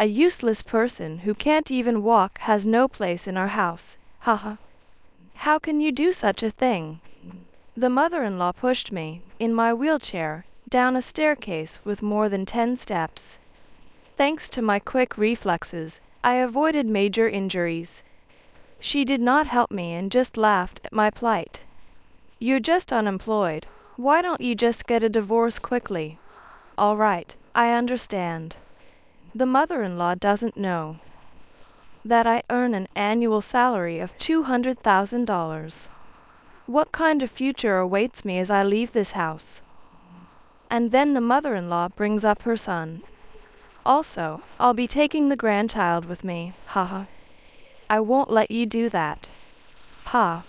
A useless person who can't even walk has no place in our house. Haha. How can you do such a thing? The mother-in-law pushed me, in my wheelchair, down a staircase with more than 10 steps. Thanks to my quick reflexes, I avoided major injuries. She did not help me and just laughed at my plight. You're just unemployed. Why don't you just get a divorce quickly? All right, I understand. The mother-in-law doesn't know that I earn an annual salary of $200,000. What kind of future awaits me as I leave this house? And then the mother-in-law brings up her son. Also, I'll be taking the grandchild with me, haha. I won't let you do that. Ha.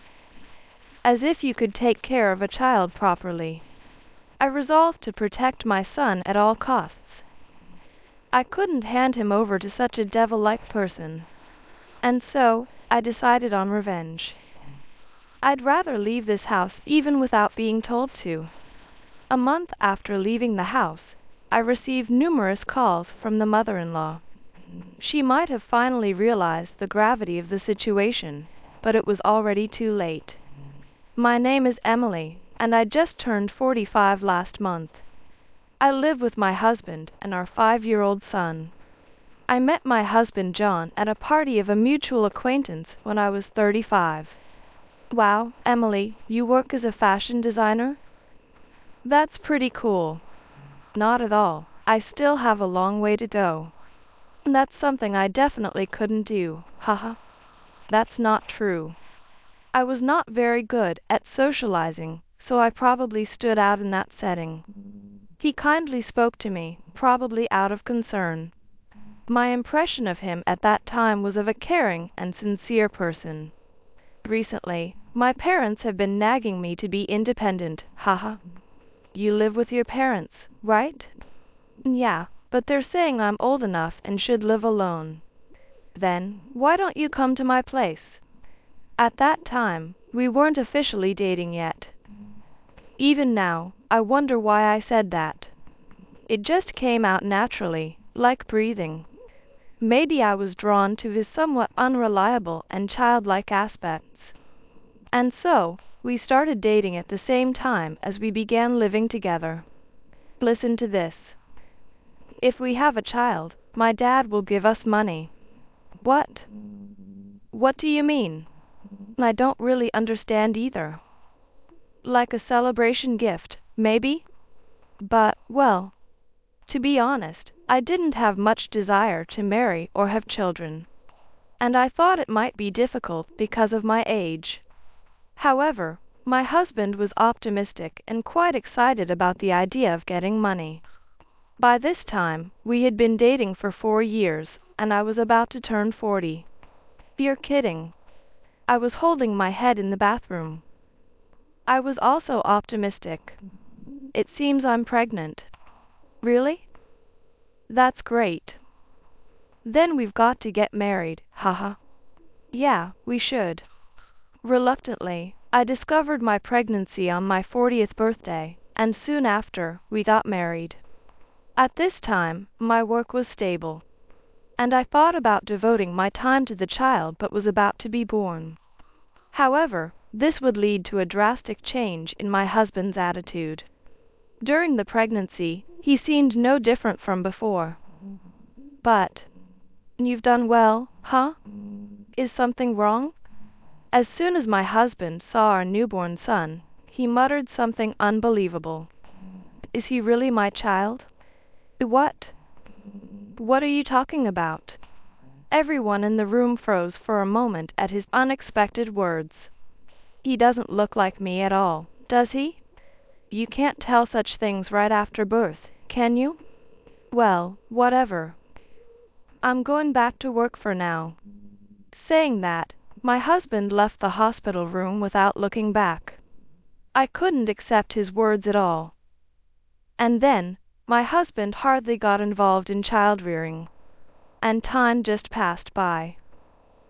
As if you could take care of a child properly. I resolved to protect my son at all costs. I couldn't hand him over to such a devil-like person. And so, I decided on revenge. I'd rather leave this house even without being told to. A month after leaving the house, I received numerous calls from the mother-in-law. She might have finally realized the gravity of the situation, but it was already too late. My name is Emily, and I just turned 45 last month. I live with my husband and our 5-year-old son. I met my husband John at a party of a mutual acquaintance when I was 35. Wow, Emily, you work as a fashion designer? That's pretty cool. Not at all. I still have a long way to go. That's something I definitely couldn't do, haha. That's not true. I was not very good at socializing, so I probably stood out in that setting. He kindly spoke to me, probably out of concern. My impression of him at that time was of a caring and sincere person. Recently, my parents have been nagging me to be independent, haha. You live with your parents, right? Yeah, but they're saying I'm old enough and should live alone. Then, why don't you come to my place? At that time, we weren't officially dating yet. Even now, I wonder why I said that. It just came out naturally, like breathing. Maybe I was drawn to his somewhat unreliable and childlike aspects. And so, we started dating at the same time as we began living together. Listen to this. If we have a child, my dad will give us money. What? What do you mean? I don't really understand either. Like a celebration gift, maybe? But, well, to be honest, I didn't have much desire to marry or have children. And I thought it might be difficult because of my age. However, my husband was optimistic and quite excited about the idea of getting money. By this time, we had been dating for 4 years, and I was about to turn 40. You're kidding. I was holding my head in the bathroom. I was also optimistic. It seems I'm pregnant. Really? That's great. Then we've got to get married, haha. Yeah, we should. Reluctantly, I discovered my pregnancy on my 40th birthday, and soon after, we got married. At this time, my work was stable, and I thought about devoting my time to the child but was about to be born. However, this would lead to a drastic change in my husband's attitude. During the pregnancy, he seemed no different from before. But, you've done well, huh? Is something wrong? As soon as my husband saw our newborn son, he muttered something unbelievable. Is he really my child? What? What are you talking about? Everyone in the room froze for a moment at his unexpected words. He doesn't look like me at all, does he? You can't tell such things right after birth, can you? Well, whatever. I'm going back to work for now. Saying that, my husband left the hospital room without looking back. I couldn't accept his words at all. And then, my husband hardly got involved in child-rearing. And time just passed by.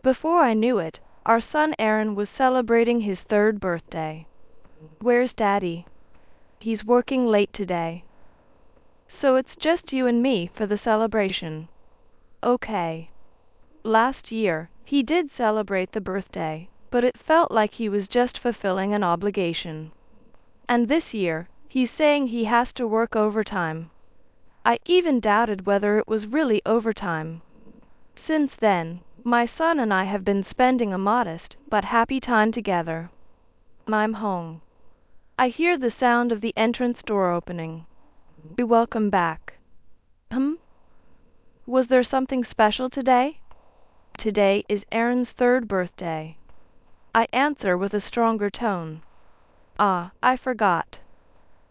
Before I knew it, our son Aaron was celebrating his 3rd birthday. Where's Daddy? He's working late today. So it's just you and me for the celebration. okay. Last year, he did celebrate the birthday, but it felt like he was just fulfilling an obligation. And this year, he's saying he has to work overtime. I even doubted whether it was really overtime. Since then, my son and I have been spending a modest but happy time together. I'm home. I hear the sound of the entrance door opening. Welcome back. Was there something special today? Today is Aaron's third birthday. I answer with a stronger tone. Ah, I forgot.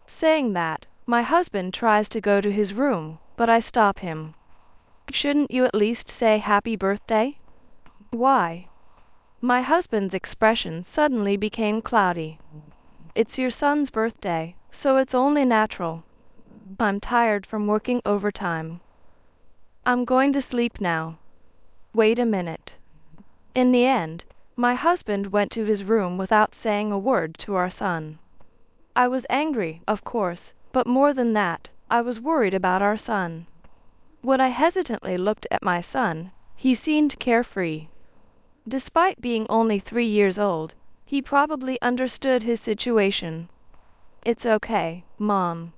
Saying that, my husband tries to go to his room, but I stop him. Shouldn't you at least say happy birthday? Why? My husband's expression suddenly became cloudy. It's your son's birthday, so it's only natural. I'm tired from working overtime. I'm going to sleep now. Wait a minute. In the end, my husband went to his room without saying a word to our son. I was angry, of course, but more than that, I was worried about our son. When I hesitantly looked at my son, he seemed carefree. Despite being only 3 years old, he probably understood his situation. It's okay, Mom.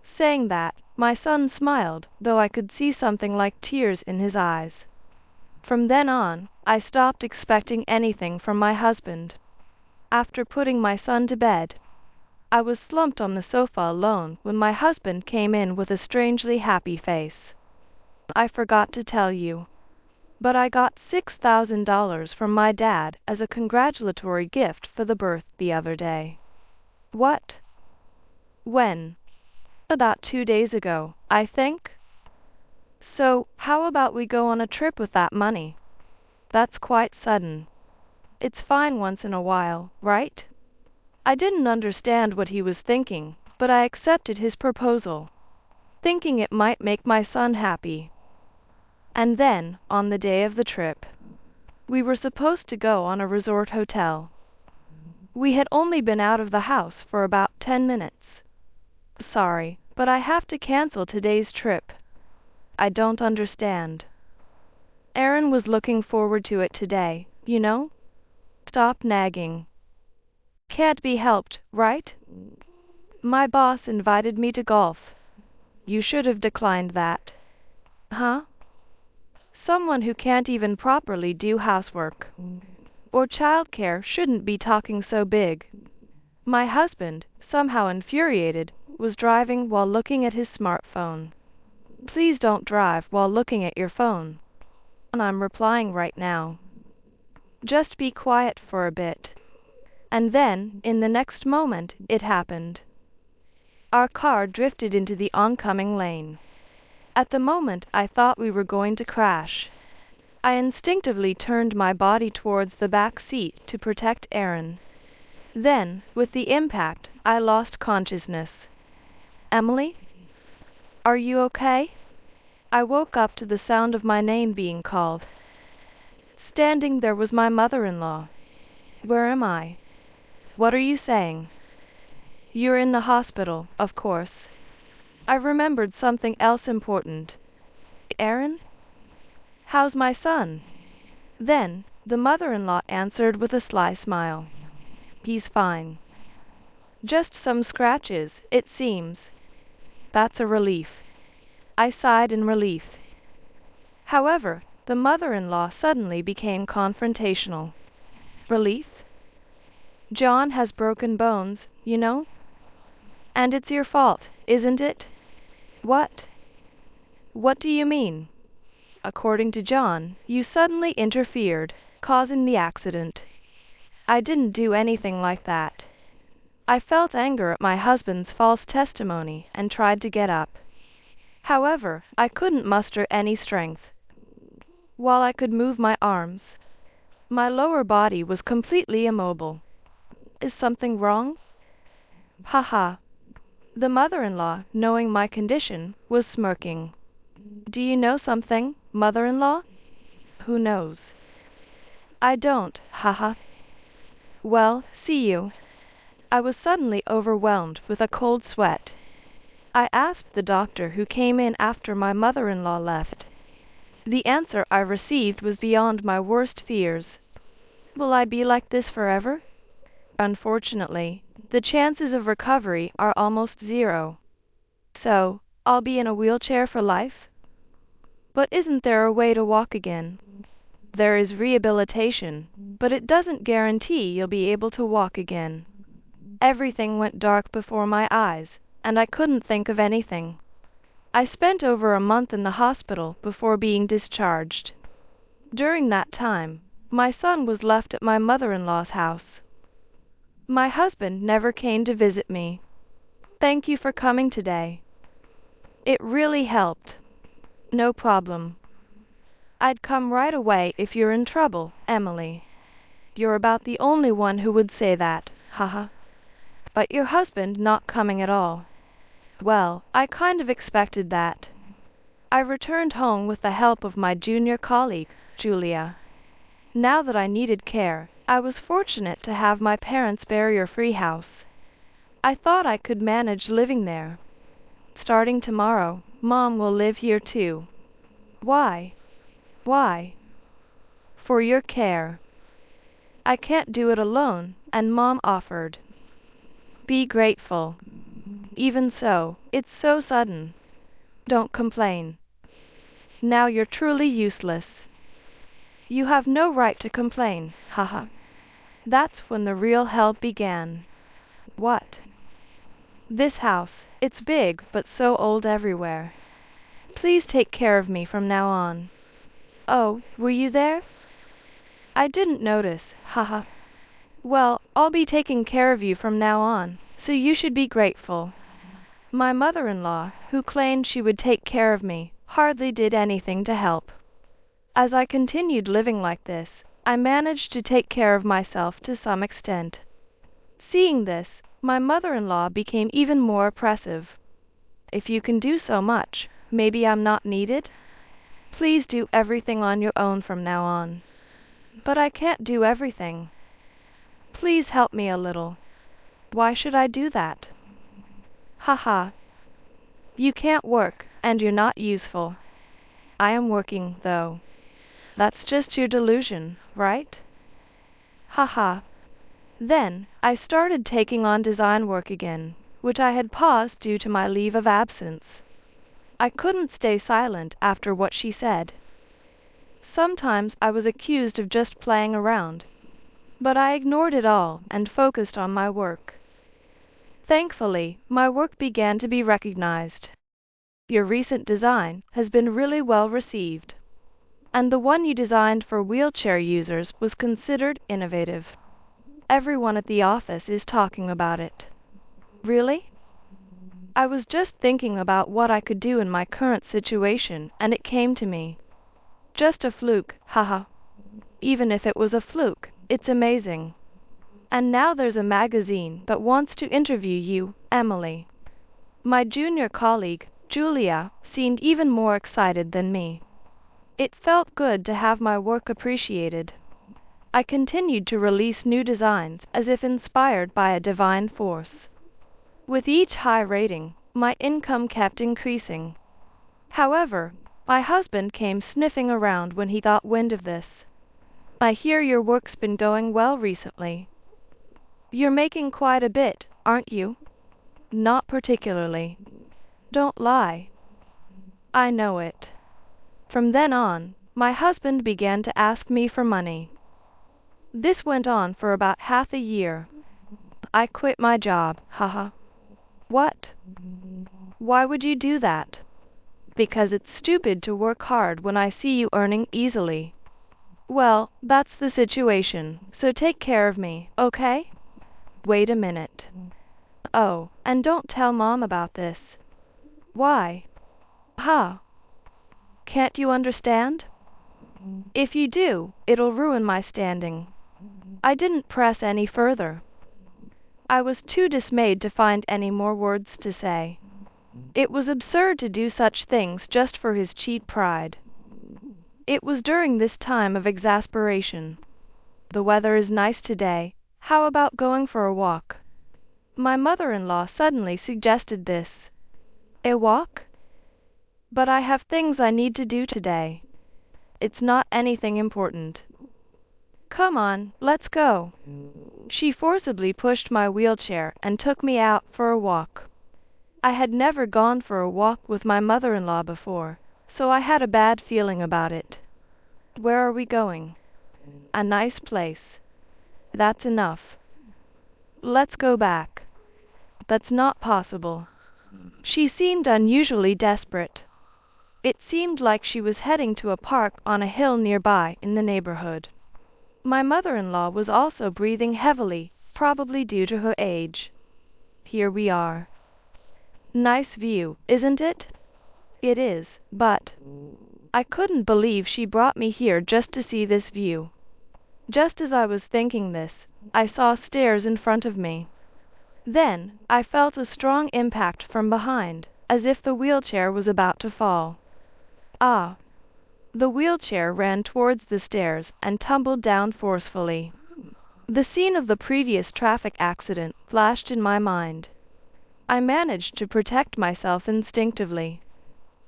Saying that, my son smiled, though I could see something like tears in his eyes. From then on, I stopped expecting anything from my husband. After putting my son to bed, I was slumped on the sofa alone when my husband came in with a strangely happy face. I forgot to tell you, but I got $6,000 from my dad as a congratulatory gift for the birth the other day. What? When? About 2 days ago, I think. So, how about we go on a trip with that money? That's quite sudden. It's fine once in a while, right? I didn't understand what he was thinking, but I accepted his proposal, thinking it might make my son happy. And then, on the day of the trip, we were supposed to go on a resort hotel. We had only been out of the house for about 10 minutes. Sorry, but I have to cancel today's trip. I don't understand. Aaron was looking forward to it today, you know? Stop nagging. Can't be helped, right? My boss invited me to golf. You should have declined that. Huh? Someone who can't even properly do housework or childcare shouldn't be talking so big. My husband, somehow infuriated, was driving while looking at his smartphone. Please don't drive while looking at your phone. And I'm replying right now. Just be quiet for a bit. And then, in the next moment, it happened. Our car drifted into the oncoming lane. At the moment, I thought we were going to crash. I instinctively turned my body towards the back seat to protect Aaron. Then, with the impact, I lost consciousness. Emily? Are you okay? I woke up to the sound of my name being called. Standing there was my mother-in-law. Where am I? What are you saying? You're in the hospital, of course. I remembered something else important. Aaron? How's my son? Then, the mother-in-law answered with a sly smile. He's fine. Just some scratches, it seems. That's a relief. I sighed in relief. However, the mother-in-law suddenly became confrontational. Relief? John has broken bones, you know? And it's your fault, isn't it? What? What do you mean? According to John, you suddenly interfered, causing the accident. I didn't do anything like that. I felt anger at my husband's false testimony and tried to get up. However, I couldn't muster any strength. While I could move my arms, my lower body was completely immobile. Is something wrong? Haha. The mother-in-law, knowing my condition, was smirking. Do you know something, mother-in-law? Who knows? I don't, haha. Well, see you. I was suddenly overwhelmed with a cold sweat. I asked the doctor who came in after my mother-in-law left. The answer I received was beyond my worst fears. Will I be like this forever? Unfortunately, the chances of recovery are almost zero. So, I'll be in a wheelchair for life? But isn't there a way to walk again? There is rehabilitation, but it doesn't guarantee you'll be able to walk again. Everything went dark before my eyes, and I couldn't think of anything. I spent over a month in the hospital before being discharged. During that time, my son was left at my mother-in-law's house. My husband never came to visit me. Thank you for coming today. It really helped. No problem. I'd come right away if you're in trouble, Emily. You're about the only one who would say that, haha. But your husband not coming at all. Well, I kind of expected that. I returned home with the help of my junior colleague, Julia. Now that I needed care, I was fortunate to have my parents' barrier-free house. I thought I could manage living there. Starting tomorrow, Mom will live here too. Why? Why? For your care. I can't do it alone, and Mom offered. Be grateful. Even so, it's so sudden. Don't complain. Now you're truly useless. You have no right to complain, haha. That's when the real hell began. What? This house, it's big but so old everywhere. Please take care of me from now on. Oh, were you there? I didn't notice, haha. Well, I'll be taking care of you from now on, so you should be grateful. My mother-in-law, who claimed she would take care of me, hardly did anything to help. As I continued living like this, I managed to take care of myself to some extent. Seeing this, my mother-in-law became even more oppressive. If you can do so much, maybe I'm not needed? Please do everything on your own from now on. But I can't do everything. Please help me a little. Why should I do that? Haha. You can't work, and you're not useful. I am working, though. That's just your delusion, right? Haha. Then, I started taking on design work again, which I had paused due to my leave of absence. I couldn't stay silent after what she said. Sometimes I was accused of just playing around, but I ignored it all and focused on my work. Thankfully, my work began to be recognized. Your recent design has been really well received, and the one you designed for wheelchair users was considered innovative. Everyone at the office is talking about it. Really? I was just thinking about what I could do in my current situation, and it came to me. Just a fluke, haha. Even if it was a fluke, it's amazing. And now there's a magazine that wants to interview you, Emily. My junior colleague, Julia, seemed even more excited than me. It felt good to have my work appreciated. I continued to release new designs as if inspired by a divine force. With each high rating, my income kept increasing. However, my husband came sniffing around when he got wind of this. I hear your work's been going well recently. You're making quite a bit, aren't you? Not particularly. Don't lie. I know it. From then on, my husband began to ask me for money. This went on for about half a year. I quit my job, haha. What? Why would you do that? Because it's stupid to work hard when I see you earning easily. Well, that's the situation, so take care of me, okay? Wait a minute. Oh, and don't tell Mom about this. Why? Huh? Can't you understand? If you do, it'll ruin my standing. I didn't press any further. I was too dismayed to find any more words to say. It was absurd to do such things just for his cheap pride. It was during this time of exasperation. The weather is nice today. How about going for a walk? My mother-in-law suddenly suggested this. A walk? But I have things I need to do today. It's not anything important. Come on, let's go. She forcibly pushed my wheelchair and took me out for a walk. I had never gone for a walk with my mother-in-law before, so I had a bad feeling about it. Where are we going? A nice place. That's enough. Let's go back. That's not possible. She seemed unusually desperate. It seemed like she was heading to a park on a hill nearby in the neighborhood. My mother-in-law was also breathing heavily, probably due to her age. Here we are. Nice view, isn't it? It is, but I couldn't believe she brought me here just to see this view. Just as I was thinking this, I saw stairs in front of me. Then, I felt a strong impact from behind, as if the wheelchair was about to fall. Ah! The wheelchair ran towards the stairs and tumbled down forcefully. The scene of the previous traffic accident flashed in my mind. I managed to protect myself instinctively.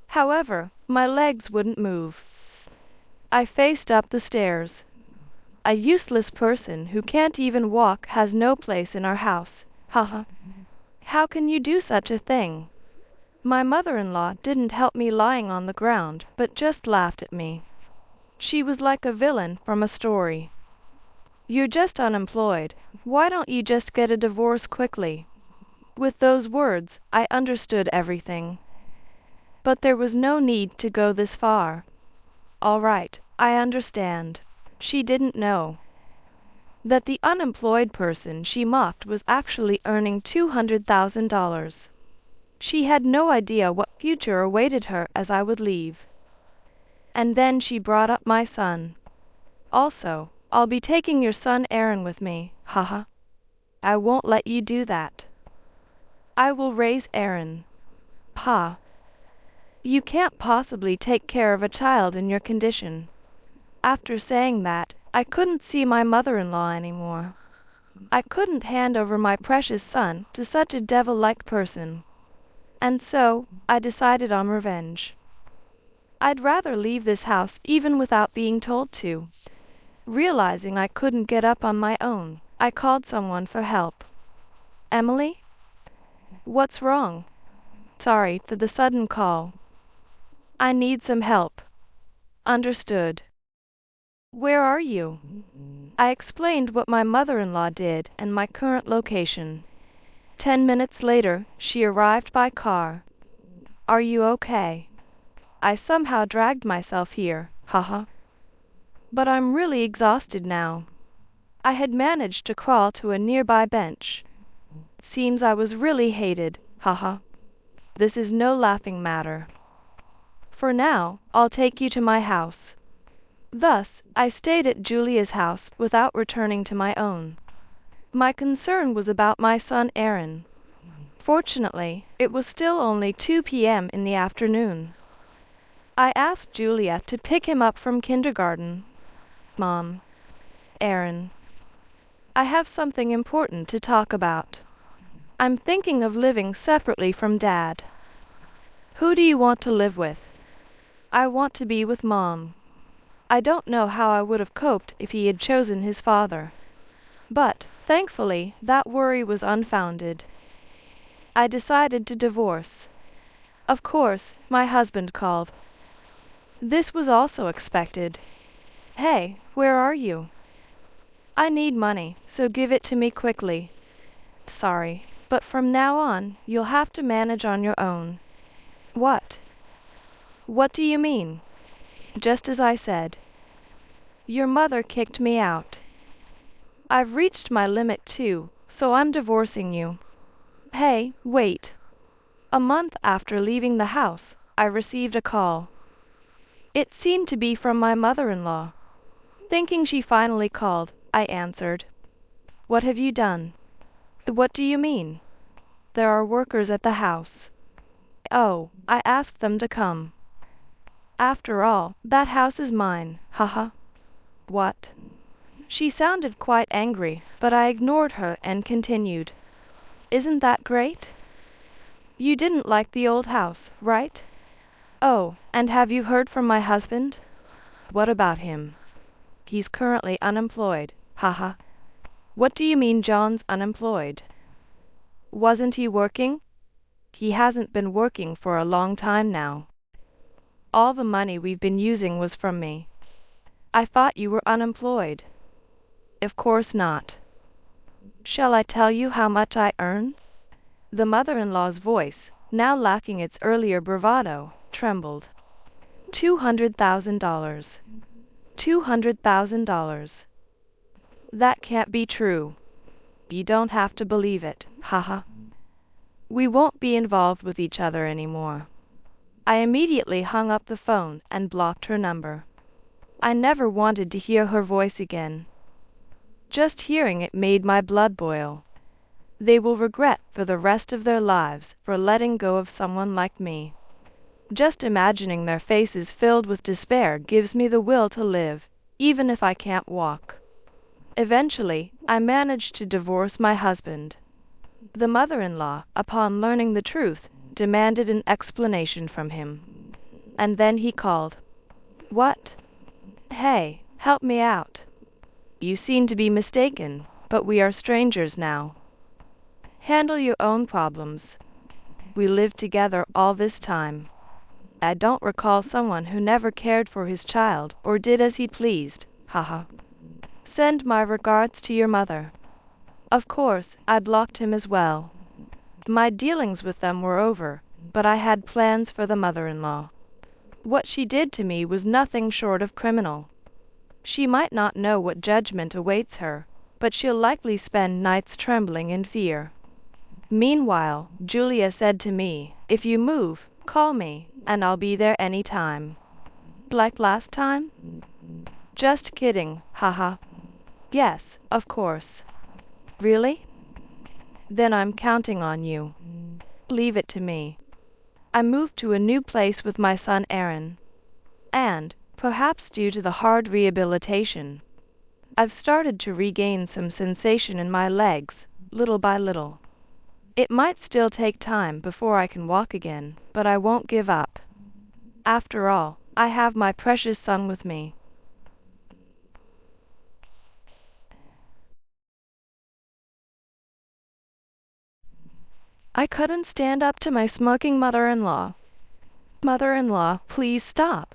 However, my legs wouldn't move. I faced up the stairs. A useless person who can't even walk has no place in our house. Haha. How can you do such a thing? My mother-in-law didn't help me lying on the ground, but just laughed at me. She was like a villain from a story. You're just unemployed. Why don't you just get a divorce quickly? With those words, I understood everything. But there was no need to go this far. All right, I understand. She didn't know that the unemployed person she mocked was actually earning $200,000. She had no idea what future awaited her as I would leave. And then she brought up my son. Also, I'll be taking your son Aaron with me, haha. I won't let you do that. I will raise Aaron. Ha. You can't possibly take care of a child in your condition. After saying that, I couldn't see my mother-in-law anymore. I couldn't hand over my precious son to such a devil-like person. And so, I decided on revenge. I'd rather leave this house even without being told to. Realizing I couldn't get up on my own, I called someone for help. Emily? What's wrong? Sorry for the sudden call. I need some help. Understood. Where are you? I explained what my mother-in-law did and my current location. 10 minutes later, she arrived by car. Are you okay? I somehow dragged myself here, haha. But I'm really exhausted now. I had managed to crawl to a nearby bench. Seems I was really hated, haha. This is no laughing matter. For now, I'll take you to my house. Thus, I stayed at Julia's house without returning to my own. My concern was about my son Aaron. Fortunately, it was still only 2 p.m. in the afternoon. I asked Julia to pick him up from kindergarten. Mom. Aaron. I have something important to talk about. I'm thinking of living separately from Dad. Who do you want to live with? I want to be with Mom. I don't know how I would have coped if he had chosen his father. But, thankfully, that worry was unfounded. I decided to divorce. Of course, my husband called. This was also expected. Hey, where are you? I need money, so give it to me quickly. Sorry, but from now on, you'll have to manage on your own. What? What do you mean? Just as I said. Your mother kicked me out. I've reached my limit too, so I'm divorcing you. Hey, wait. A month after leaving the house, I received a call. It seemed to be from my mother-in-law. Thinking she finally called, I answered. What have you done? What do you mean? There are workers at the house. Oh, I asked them to come. After all, that house is mine, haha. What? She sounded quite angry, but I ignored her and continued. Isn't that great? You didn't like the old house, right? Oh, and have you heard from my husband? What about him? He's currently unemployed. Haha. What do you mean John's unemployed? Wasn't he working? He hasn't been working for a long time now. All the money we've been using was from me. I thought you were unemployed. Of course not. Shall I tell you how much I earn? The mother-in-law's voice, now lacking its earlier bravado, trembled. $200,000. $200,000. That can't be true. You don't have to believe it, haha. We won't be involved with each other anymore. I immediately hung up the phone and blocked her number. I never wanted to hear her voice again. Just hearing it made my blood boil. They will regret for the rest of their lives for letting go of someone like me. Just imagining their faces filled with despair gives me the will to live, even if I can't walk. Eventually, I managed to divorce my husband. The mother-in-law, upon learning the truth, demanded an explanation from him. And then he called. What? Hey, help me out. You seem to be mistaken, but we are strangers now. Handle your own problems. We lived together all this time. I don't recall someone who never cared for his child or did as he pleased, haha. Send my regards to your mother. Of course, I blocked him as well. My dealings with them were over, but I had plans for the mother-in-law. What she did to me was nothing short of criminal. She might not know what judgment awaits her, but she'll likely spend nights trembling in fear. Meanwhile, Julia said to me, if you move, call me, and I'll be there any time. Like last time? Just kidding, haha. Yes, of course. Really? Then I'm counting on you. Leave it to me. I moved to a new place with my son Aaron. And, perhaps due to the hard rehabilitation, I've started to regain some sensation in my legs, little by little. It might still take time before I can walk again, but I won't give up. After all, I have my precious son with me. I couldn't stand up to my smoking mother-in-law. Mother-in-law, please stop.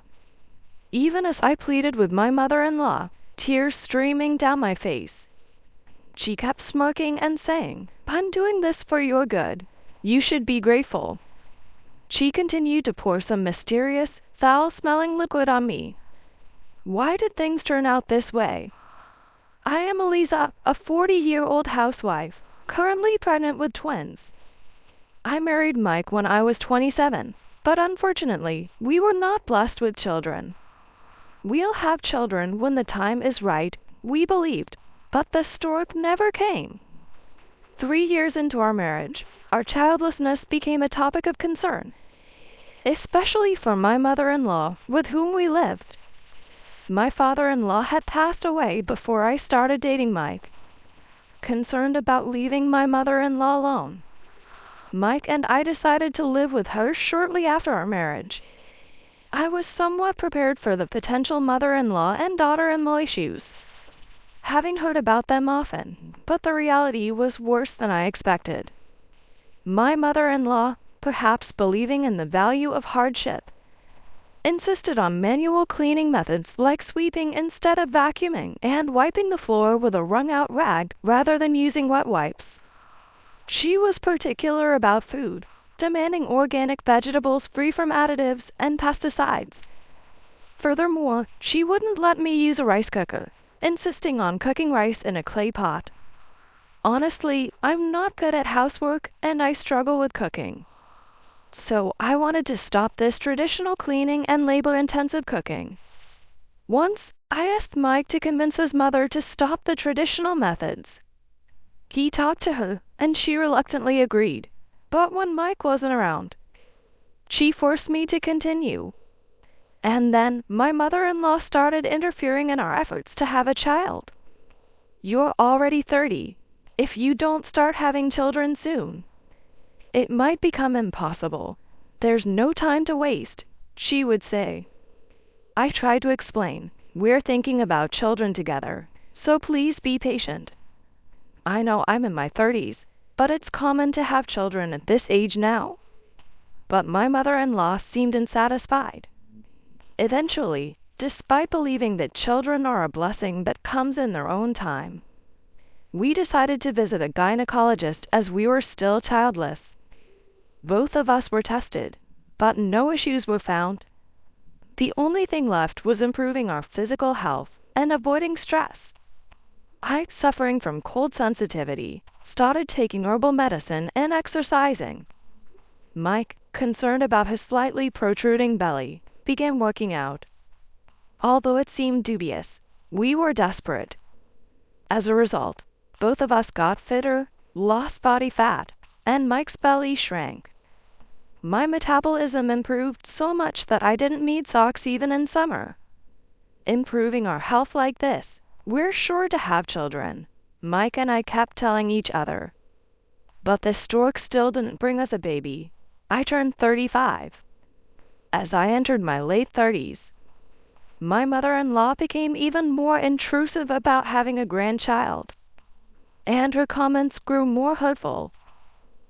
Even as I pleaded with my mother-in-law, tears streaming down my face, she kept smirking and saying, I'm doing this for your good. You should be grateful. She continued to pour some mysterious, foul-smelling liquid on me. Why did things turn out this way? I am Eliza, a 40-year-old housewife, currently pregnant with twins. I married Mike when I was 27, but unfortunately, we were not blessed with children. We'll have children when the time is right, we believed, but the stork never came. 3 years into our marriage, our childlessness became a topic of concern, especially for my mother-in-law with whom we lived. My father-in-law had passed away before I started dating Mike. Concerned about leaving my mother-in-law alone, Mike and I decided to live with her shortly after our marriage. I was somewhat prepared for the potential mother-in-law and daughter-in-law issues, having heard about them often, but the reality was worse than I expected. My mother-in-law, perhaps believing in the value of hardship, insisted on manual cleaning methods like sweeping instead of vacuuming and wiping the floor with a wrung-out rag rather than using wet wipes. She was particular about food, demanding organic vegetables free from additives and pesticides. Furthermore, she wouldn't let me use a rice cooker, insisting on cooking rice in a clay pot. Honestly, I'm not good at housework and I struggle with cooking. So I wanted to stop this traditional cleaning and labor-intensive cooking. Once, I asked Mike to convince his mother to stop the traditional methods. He talked to her, and she reluctantly agreed. But when Mike wasn't around, she forced me to continue. And then my mother-in-law started interfering in our efforts to have a child. You're already 30. If you don't start having children soon, it might become impossible. There's no time to waste, she would say. I tried to explain. We're thinking about children together, so please be patient. I know I'm in my 30s, but it's common to have children at this age now. But my mother-in-law seemed unsatisfied. Eventually, despite believing that children are a blessing that comes in their own time, we decided to visit a gynecologist as we were still childless. Both of us were tested, but no issues were found. The only thing left was improving our physical health and avoiding stress. I, suffering from cold sensitivity, started taking herbal medicine and exercising. Mike, concerned about his slightly protruding belly, began working out. Although it seemed dubious, we were desperate. As a result, both of us got fitter, lost body fat, and Mike's belly shrank. My metabolism improved so much that I didn't need socks even in summer. Improving our health like this, we're sure to have children, Mike and I kept telling each other. But this stork still didn't bring us a baby. I turned 35. As I entered my late 30s, my mother-in-law became even more intrusive about having a grandchild. And her comments grew more hurtful.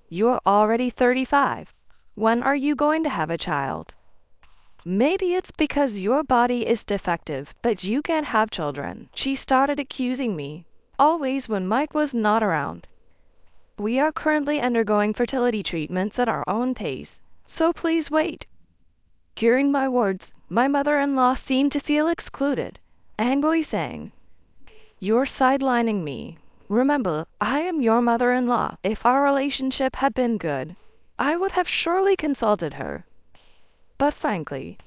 You're already 35. When are you going to have a child? Maybe it's because your body is defective, but you can't have children. She started accusing me, always when Mike was not around. We are currently undergoing fertility treatments at our own pace, so please wait. Hearing my words, my mother-in-law seemed to feel excluded, angrily saying, "You're sidelining me. Remember, I am your mother-in-law. If our relationship had been good, I would have surely consulted her. But frankly,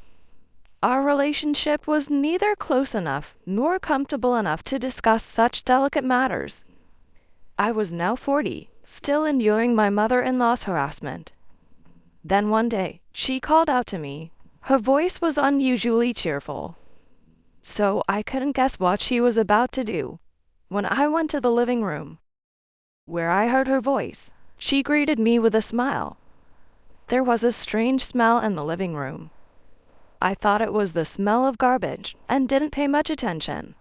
our relationship was neither close enough nor comfortable enough to discuss such delicate matters." I was now 40, still enduring my mother-in-law's harassment. Then one day, she called out to me. Her voice was unusually cheerful. So I couldn't guess what she was about to do. When I went to the living room, where I heard her voice, she greeted me with a smile. There was a strange smell in the living room. I thought it was the smell of garbage and didn't pay much attention.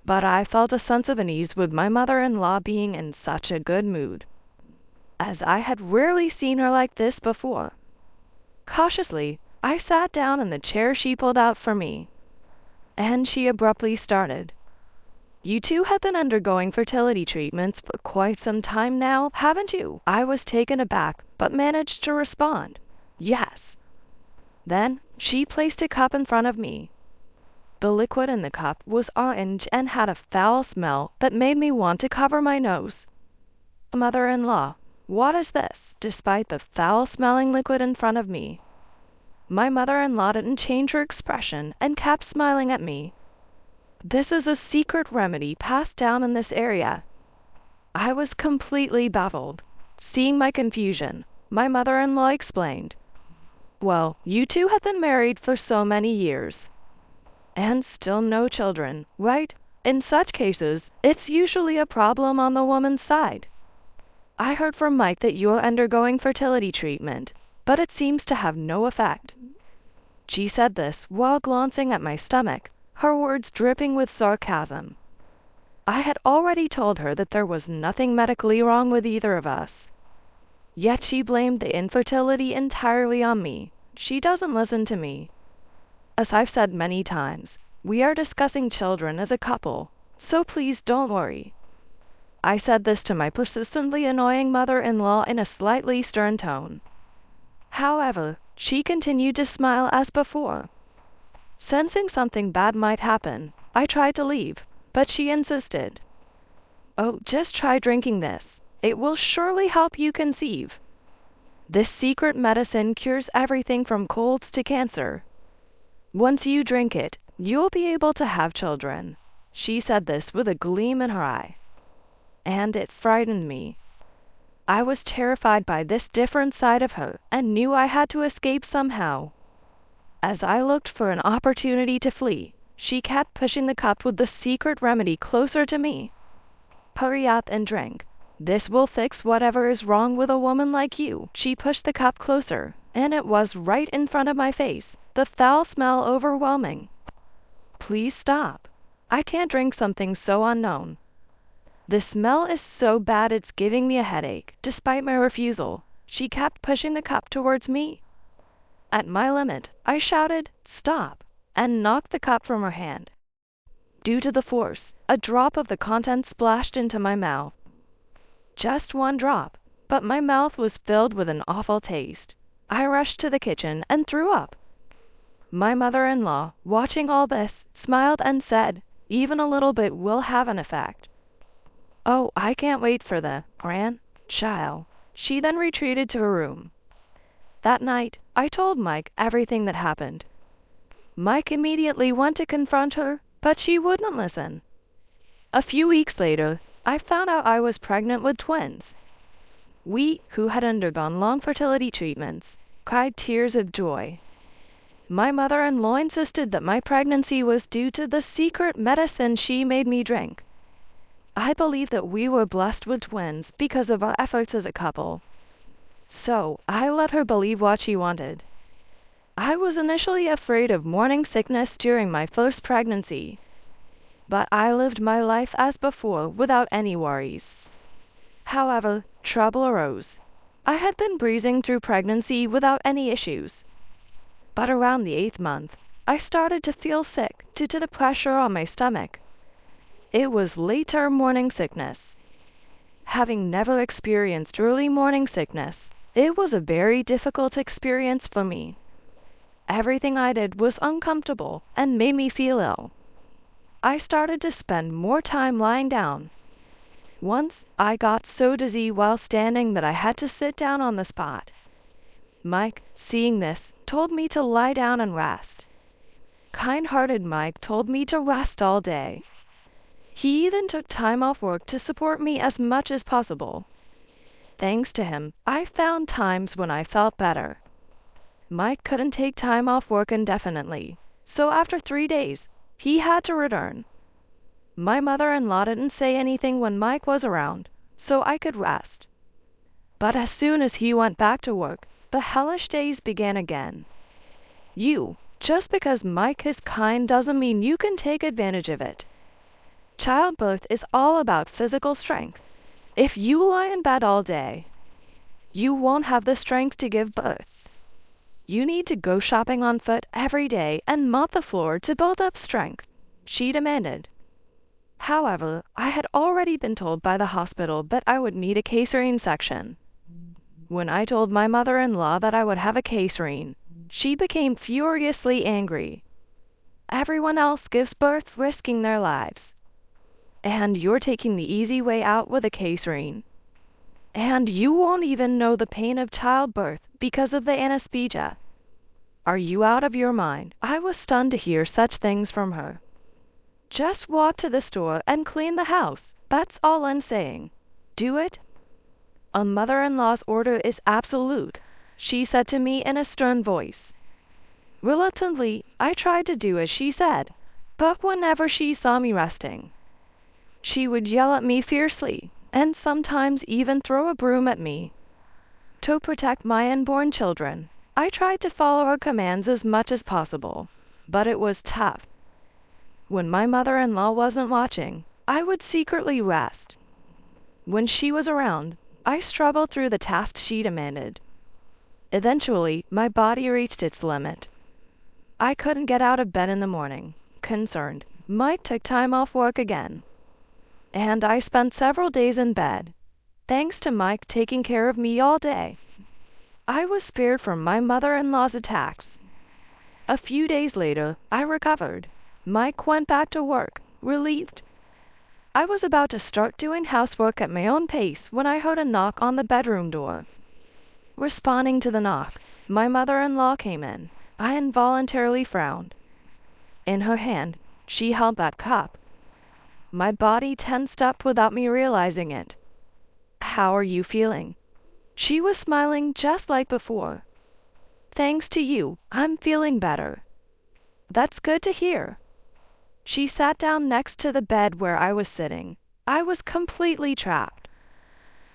But I felt a sense of unease with my mother-in-law being in such a good mood, as I had rarely seen her like this before. Cautiously, I sat down in the chair she pulled out for me, and she abruptly started. "You two have been undergoing fertility treatments for quite some time now, haven't you?" I was taken aback, but managed to respond, "Yes." Then she placed a cup in front of me. The liquid in the cup was orange and had a foul smell that made me want to cover my nose. "Mother-in-law, what is this?" Despite the foul-smelling liquid in front of me, my mother-in-law didn't change her expression and kept smiling at me. "This is a secret remedy passed down in this area." I was completely baffled. Seeing my confusion, my mother-in-law explained, "Well, you two have been married for so many years, and still no children, right? In such cases, it's usually a problem on the woman's side. I heard from Mike that you're undergoing fertility treatment, but it seems to have no effect." She said this while glancing at my stomach, her words dripping with sarcasm. I had already told her that there was nothing medically wrong with either of us. Yet she blamed the infertility entirely on me. She doesn't listen to me. As I've said many times, we are discussing children as a couple, so please don't worry. I said this to my persistently annoying mother-in-law in a slightly stern tone. However, she continued to smile as before. Sensing something bad might happen, I tried to leave, but she insisted. "Oh, just try drinking this. It will surely help you conceive. This secret medicine cures everything from colds to cancer. Once you drink it, you'll be able to have children." She said this with a gleam in her eye, and it frightened me. I was terrified by this different side of her and knew I had to escape somehow. As I looked for an opportunity to flee, she kept pushing the cup with the secret remedy closer to me. "Hurry up and drink. This will fix whatever is wrong with a woman like you." She pushed the cup closer, and it was right in front of my face. the foul smell overwhelming. Please stop. I can't drink something so unknown. The smell is so bad it's giving me a headache. Despite my refusal, she kept pushing the cup towards me. At my limit, I shouted, "Stop," and knocked the cup from her hand. Due to the force, a drop of the contents splashed into my mouth. Just one drop, but my mouth was filled with an awful taste. I rushed to the kitchen and threw up. My mother-in-law, watching all this, smiled and said, "Even a little bit will have an effect." "Oh, I can't wait for the child." She then retreated to her room. That night, I told Mike everything that happened. Mike immediately went to confront her, but she wouldn't listen. A few weeks later, I found out I was pregnant with twins. We, who had undergone long fertility treatments, cried tears of joy. My mother-in-law insisted that my pregnancy was due to the secret medicine she made me drink. I believe that we were blessed with twins because of our efforts as a couple. So, I let her believe what she wanted. I was initially afraid of morning sickness during my first pregnancy, but I lived my life as before without any worries. However, trouble arose. I had been breezing through pregnancy without any issues. But around the 8th month, I started to feel sick due to the pressure on my stomach. It was late-term morning sickness. Having never experienced early morning sickness, it was a very difficult experience for me. Everything I did was uncomfortable and made me feel ill. I started to spend more time lying down. Once, I got so dizzy while standing that I had to sit down on the spot. Mike, seeing this, told me to lie down and rest. Kind-hearted Mike told me to rest all day. He even took time off work to support me as much as possible. Thanks to him, I found times when I felt better. Mike couldn't take time off work indefinitely, so after 3 days, he had to return. My mother-in-law didn't say anything when Mike was around, so I could rest. But as soon as he went back to work, the hellish days began again. Just because Mike is kind doesn't mean you can take advantage of it. Childbirth is all about physical strength. If you lie in bed all day, you won't have the strength to give birth. You need to go shopping on foot every day and mop the floor to build up strength, she demanded. However, I had already been told by the hospital that I would need a cesarean section. When I told my mother-in-law that I would have a cesarean, she became furiously angry. Everyone else gives birth risking their lives. And you're taking the easy way out with a cesarean. And you won't even know the pain of childbirth because of the anesthesia. Are you out of your mind? I was stunned to hear such things from her. Just walk to the store and clean the house. That's all I'm saying. Do it. A mother-in-law's order is absolute, she said to me in a stern voice. Reluctantly, I tried to do as she said, but whenever she saw me resting, she would yell at me fiercely, and sometimes even throw a broom at me. To protect my unborn children, I tried to follow her commands as much as possible, but it was tough. When my mother-in-law wasn't watching, I would secretly rest. When she was around, I struggled through the tasks she demanded. Eventually, my body reached its limit. I couldn't get out of bed in the morning. Concerned, Mike took time off work again. And I spent several days in bed, thanks to Mike taking care of me all day. I was spared from my mother-in-law's attacks. A few days later, I recovered. Mike went back to work, relieved. I was about to start doing housework at my own pace when I heard a knock on the bedroom door. Responding to the knock, my mother-in-law came in. I involuntarily frowned. In her hand, she held that cup. My body tensed up without me realizing it. "How are you feeling?" She was smiling just like before. "Thanks to you, I'm feeling better." "That's good to hear." She sat down next to the bed where I was sitting. I was completely trapped.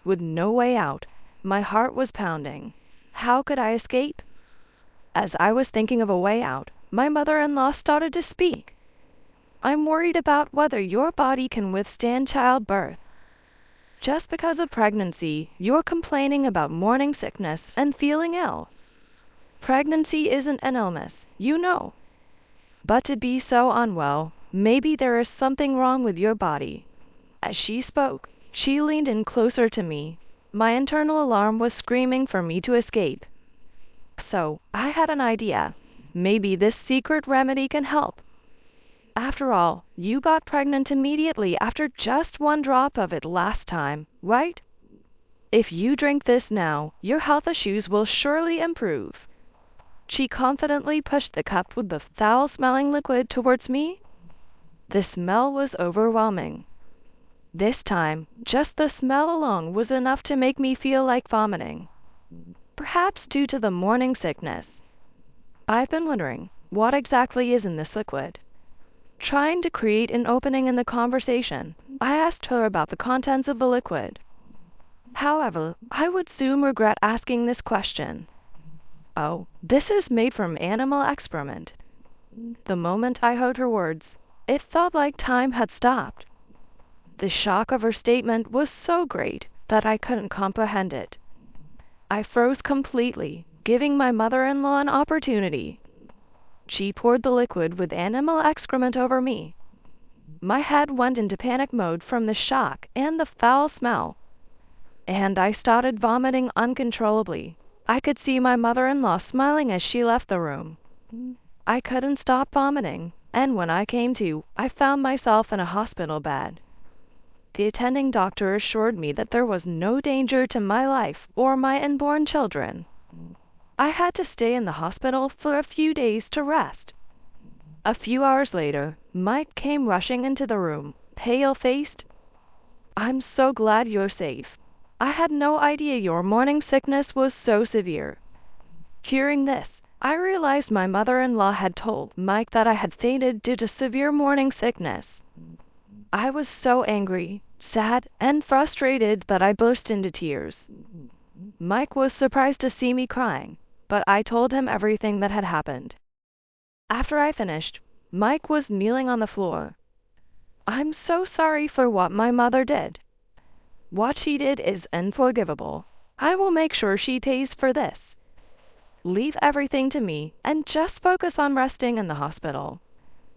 With no way out, my heart was pounding. How could I escape? As I was thinking of a way out, my mother-in-law started to speak. I'm worried about whether your body can withstand childbirth. Just because of pregnancy, you're complaining about morning sickness and feeling ill. Pregnancy isn't an illness, you know. But to be so unwell, maybe there is something wrong with your body. As she spoke, she leaned in closer to me. My internal alarm was screaming for me to escape. So, I had an idea. Maybe this secret remedy can help. After all, you got pregnant immediately after just one drop of it last time, right? If you drink this now, your health issues will surely improve. She confidently pushed the cup with the foul-smelling liquid towards me. The smell was overwhelming. This time, just the smell alone was enough to make me feel like vomiting. Perhaps due to the morning sickness. I've been wondering, what exactly is in this liquid? Trying to create an opening in the conversation, I asked her about the contents of the liquid. However, I would soon regret asking this question. Oh, this is made from animal excrement. The moment I heard her words, it felt like time had stopped. The shock of her statement was so great that I couldn't comprehend it. I froze completely, giving my mother-in-law an opportunity. She poured the liquid with animal excrement over me. My head went into panic mode from the shock and the foul smell, and I started vomiting uncontrollably. I could see my mother-in-law smiling as she left the room. I couldn't stop vomiting, and when I came to, I found myself in a hospital bed. The attending doctor assured me that there was no danger to my life or my unborn children. I had to stay in the hospital for a few days to rest. A few hours later, Mike came rushing into the room, pale-faced. I'm so glad you're safe. I had no idea your morning sickness was so severe. Hearing this, I realized my mother-in-law had told Mike that I had fainted due to severe morning sickness. I was so angry, sad, and frustrated that I burst into tears. Mike was surprised to see me crying, but I told him everything that had happened. After I finished, Mike was kneeling on the floor. I'm so sorry for what my mother did. What she did is unforgivable. I will make sure she pays for this. Leave everything to me and just focus on resting in the hospital.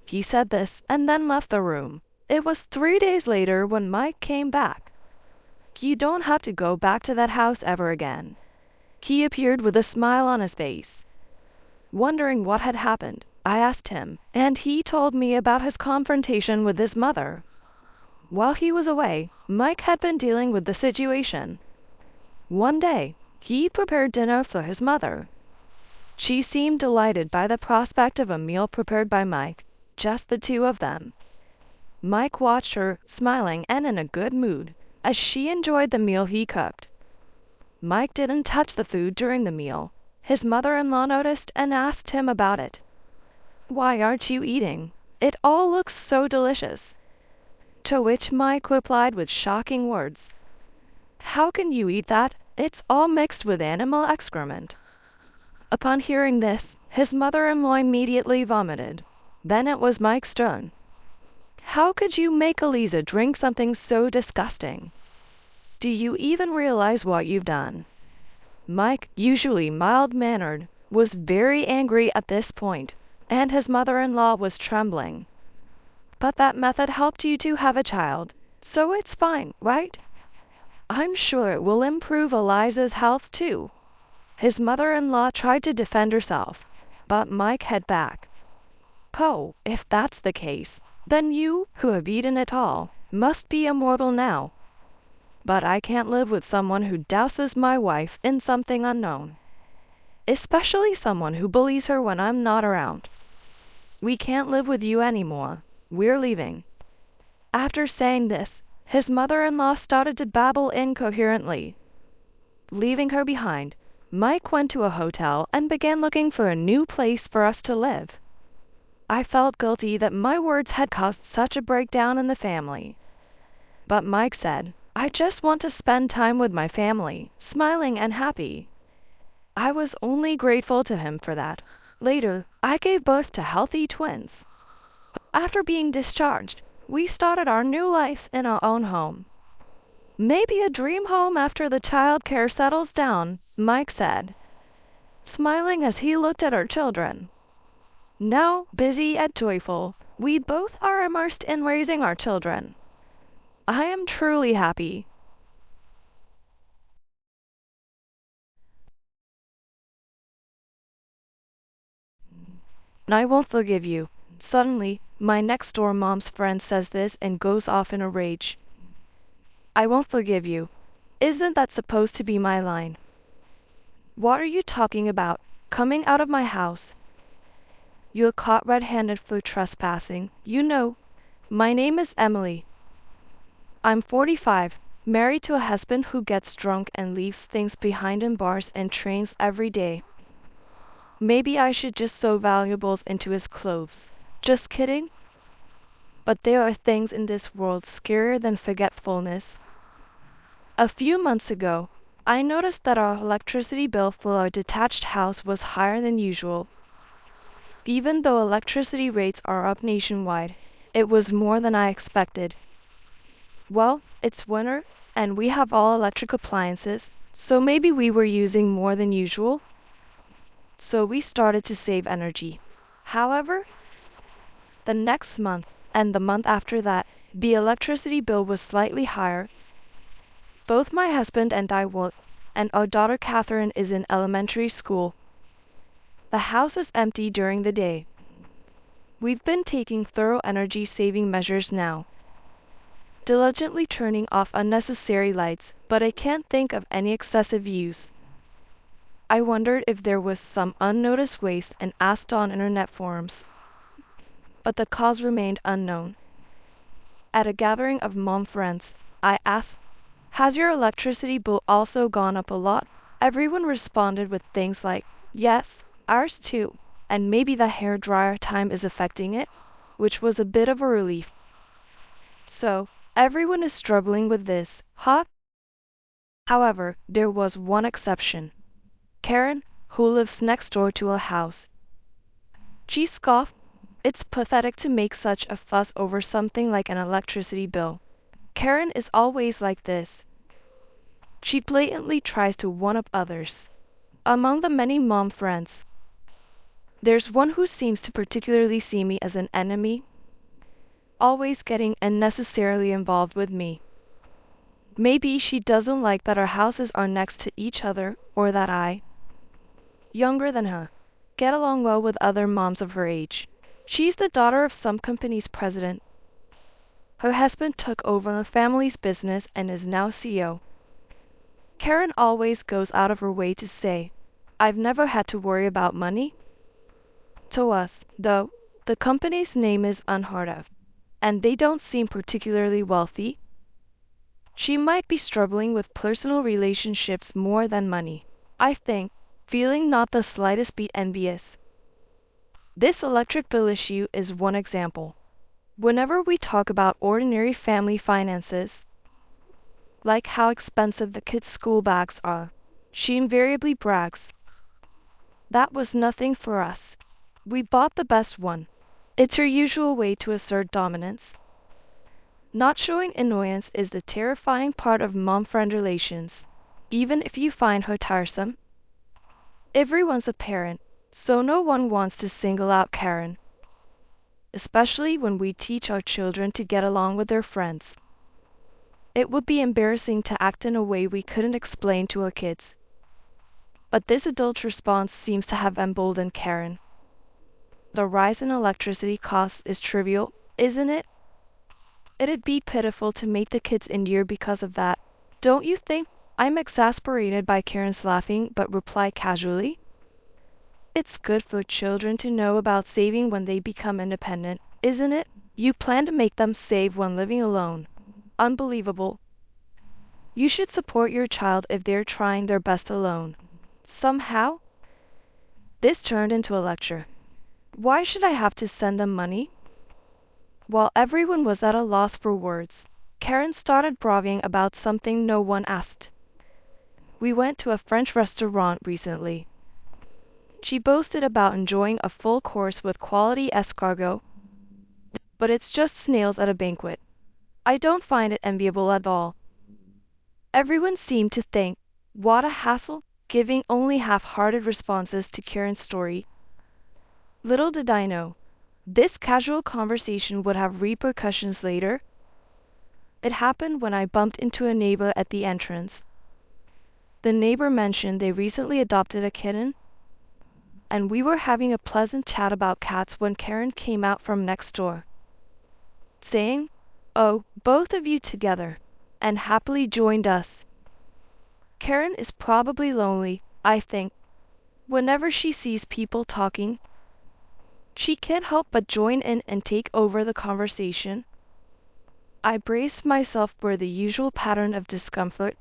He said this and then left the room. It was 3 days later when Mike came back. You don't have to go back to that house ever again. He appeared with a smile on his face. Wondering what had happened, I asked him, and he told me about his confrontation with his mother. While he was away, Mike had been dealing with the situation. One day, he prepared dinner for his mother. She seemed delighted by the prospect of a meal prepared by Mike, just the two of them. Mike watched her, smiling and in a good mood, as she enjoyed the meal he cooked. Mike didn't touch the food during the meal. His mother-in-law noticed and asked him about it. Why aren't you eating? It all looks so delicious. To which Mike replied with shocking words. How can you eat that? It's all mixed with animal excrement. Upon hearing this, his mother-in-law immediately vomited. Then it was Mike's turn. How could you make Eliza drink something so disgusting? Do you even realize what you've done? Mike, usually mild-mannered, was very angry at this point, and his mother-in-law was trembling. But that method helped you to have a child, so it's fine, right? I'm sure it will improve Eliza's health too. His mother-in-law tried to defend herself, but Mike held back. Oh, if that's the case, then you, who have eaten it all, must be immortal now. But I can't live with someone who douses my wife in something unknown. Especially someone who bullies her when I'm not around. We can't live with you anymore. We're leaving. After saying this, his mother-in-law started to babble incoherently. Leaving her behind, Mike went to a hotel and began looking for a new place for us to live. I felt guilty that my words had caused such a breakdown in the family. But Mike said, I just want to spend time with my family, smiling and happy. I was only grateful to him for that. Later, I gave birth to healthy twins. After being discharged, we started our new life in our own home. Maybe a dream home after the child care settles down, Mike said, smiling as he looked at our children. Now, busy and joyful, we both are immersed in raising our children. I am truly happy. I won't forgive you. Suddenly, my next door mom's friend says this and goes off in a rage. I won't forgive you. Isn't that supposed to be my line? What are you talking about? Coming out of my house. You're caught red-handed for trespassing. You know, my name is Emily. I'm 45, married to a husband who gets drunk and leaves things behind in bars and trains every day. Maybe I should just sew valuables into his clothes. Just kidding. But there are things in this world scarier than forgetfulness. A few months ago, I noticed that our electricity bill for our detached house was higher than usual. Even though electricity rates are up nationwide, it was more than I expected. Well, it's winter, and we have all electric appliances, so maybe we were using more than usual. So we started to save energy. However, the next month and the month after that, the electricity bill was slightly higher. Both my husband and I work, and our daughter Catherine is in elementary school. The house is empty during the day. We've been taking thorough energy-saving measures now, diligently turning off unnecessary lights, but I can't think of any excessive use. I wondered if there was some unnoticed waste and asked on internet forums, but the cause remained unknown. At a gathering of mom friends, I asked, "Has your electricity bill also gone up a lot?" Everyone responded with things like, "Yes, ours too, and maybe the hair dryer time is affecting it," which was a bit of a relief. So, everyone is struggling with this, huh? However, there was one exception. Karen, who lives next door to our house. She scoffed. It's pathetic to make such a fuss over something like an electricity bill. Karen is always like this. She blatantly tries to one-up others. Among the many mom friends, there's one who seems to particularly see me as an enemy, always getting unnecessarily involved with me. Maybe she doesn't like that our houses are next to each other, or that I, younger than her, get along well with other moms of her age. She's the daughter of some company's president. Her husband took over the family's business and is now CEO. Karen always goes out of her way to say, "I've never had to worry about money." To us, though, the company's name is unheard of, and they don't seem particularly wealthy. She might be struggling with personal relationships more than money, I think, feeling not the slightest bit envious. This electric bill issue is one example. Whenever we talk about ordinary family finances, like how expensive the kids' school bags are, she invariably brags. That was nothing for us. We bought the best one. It's her usual way to assert dominance. Not showing annoyance is the terrifying part of mom-friend relations, even if you find her tiresome. Everyone's a parent, so no one wants to single out Karen, especially when we teach our children to get along with their friends. It would be embarrassing to act in a way we couldn't explain to our kids. But this adult response seems to have emboldened Karen. The rise in electricity costs is trivial, isn't it? It'd be pitiful to make the kids endure because of that, don't you think? I'm exasperated by Karen's laughing but reply casually. It's good for children to know about saving when they become independent, isn't it? You plan to make them save when living alone. Unbelievable. You should support your child if they're trying their best alone. Somehow? This turned into a lecture. Why should I have to send them money? While everyone was at a loss for words, Karen started bragging about something no one asked. We went to a French restaurant recently. She boasted about enjoying a full course with quality escargot, but it's just snails at a banquet. I don't find it enviable at all. Everyone seemed to think, what a hassle, giving only half-hearted responses to Karen's story. Little did I know, this casual conversation would have repercussions later. It happened when I bumped into a neighbor at the entrance. The neighbor mentioned they recently adopted a kitten, and we were having a pleasant chat about cats when Karen came out from next door, saying, "Oh, both of you together," and happily joined us. Karen is probably lonely, I think. Whenever she sees people talking, she can't help but join in and take over the conversation. I braced myself for the usual pattern of discomfort,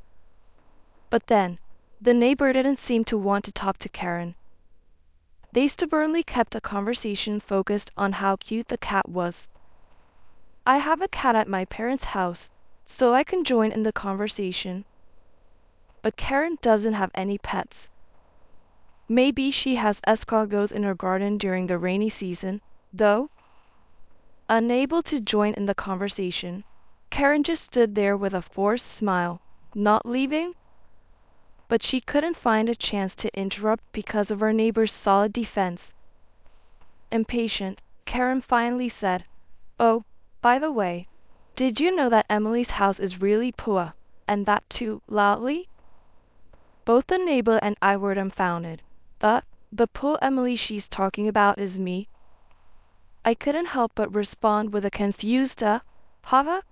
but then, the neighbor didn't seem to want to talk to Karen. They stubbornly kept a conversation focused on how cute the cat was. I have a cat at my parents' house, so I can join in the conversation. But Karen doesn't have any pets. Maybe she has escargots in her garden during the rainy season, though. Unable to join in the conversation, Karen just stood there with a forced smile, not leaving. But she couldn't find a chance to interrupt because of her neighbor's solid defense. Impatient, Karen finally said, "Oh, by the way, did you know that Emily's house is really poor, and that too loudly?" Both the neighbor and I were dumbfounded. The poor Emily she's talking about is me. I couldn't help but respond with a confused "Hava?"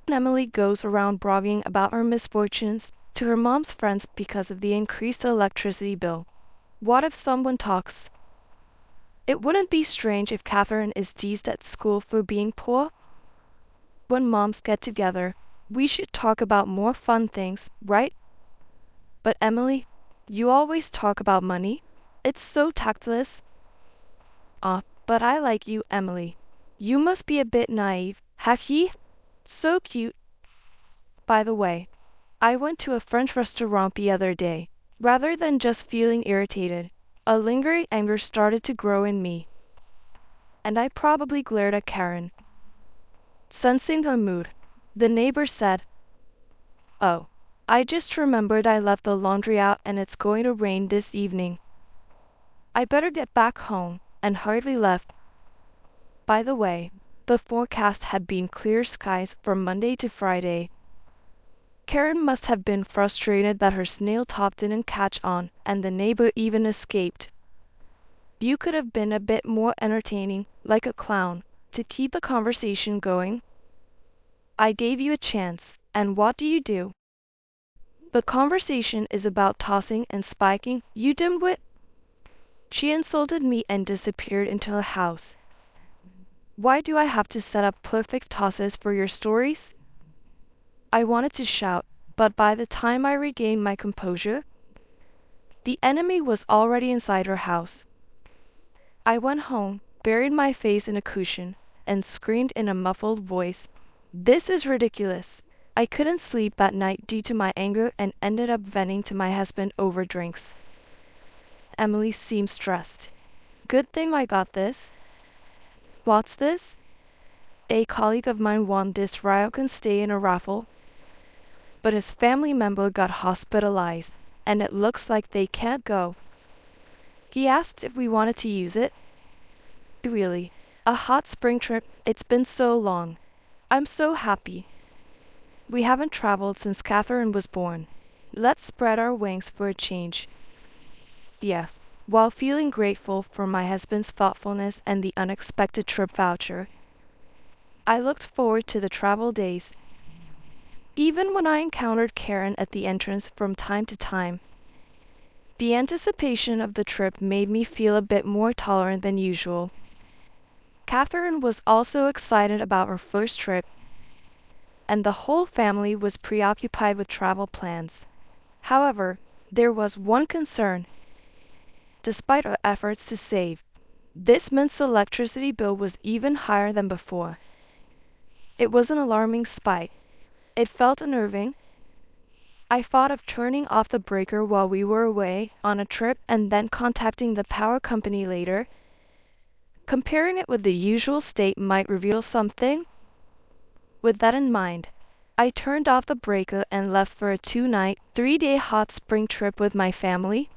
Emily goes around bragging about her misfortunes to her mom's friends because of the increased electricity bill. What if someone talks? It wouldn't be strange if Catherine is teased at school for being poor. When moms get together, we should talk about more fun things, right? But Emily, you always talk about money. It's so tactless. But I like you, Emily. You must be a bit naive. Haki? So cute. By the way, I went to a French restaurant the other day. Rather than just feeling irritated, a lingering anger started to grow in me, and I probably glared at Karen. Sensing her mood, the neighbor said, "Oh, I just remembered I left the laundry out and it's going to rain this evening. I better get back home," and hurriedly left. By the way, the forecast had been clear skies from Monday to Friday. Karen must have been frustrated that her snail top didn't catch on and the neighbor even escaped. You could have been a bit more entertaining, like a clown, to keep the conversation going. I gave you a chance, and what do? The conversation is about tossing and spiking, you dimwit. She insulted me and disappeared into her house. Why do I have to set up perfect tosses for your stories? I wanted to shout, but by the time I regained my composure, the enemy was already inside her house. I went home, buried my face in a cushion, and screamed in a muffled voice, "This is ridiculous." I couldn't sleep that night due to my anger and ended up venting to my husband over drinks. Emily seemed stressed. "Good thing I got this." "What's this?" "A colleague of mine won this Ryokan stay in a raffle, but his family member got hospitalized, and it looks like they can't go. He asked if we wanted to use it." "Really? A hot spring trip? It's been so long. I'm so happy. We haven't traveled since Catherine was born. Let's spread our wings for a change." Yeah. While feeling grateful for my husband's thoughtfulness and the unexpected trip voucher, I looked forward to the travel days. Even when I encountered Karen at the entrance from time to time, the anticipation of the trip made me feel a bit more tolerant than usual. Catherine was also excited about her first trip, and the whole family was preoccupied with travel plans. However, there was one concern. Despite our efforts to save, this month's electricity bill was even higher than before. It was an alarming spike. It felt unnerving. I thought of turning off the breaker while we were away on a trip and then contacting the power company later. Comparing it with the usual state might reveal something. With that in mind, I turned off the breaker and left for a 2-night, 3-day hot spring trip with my family.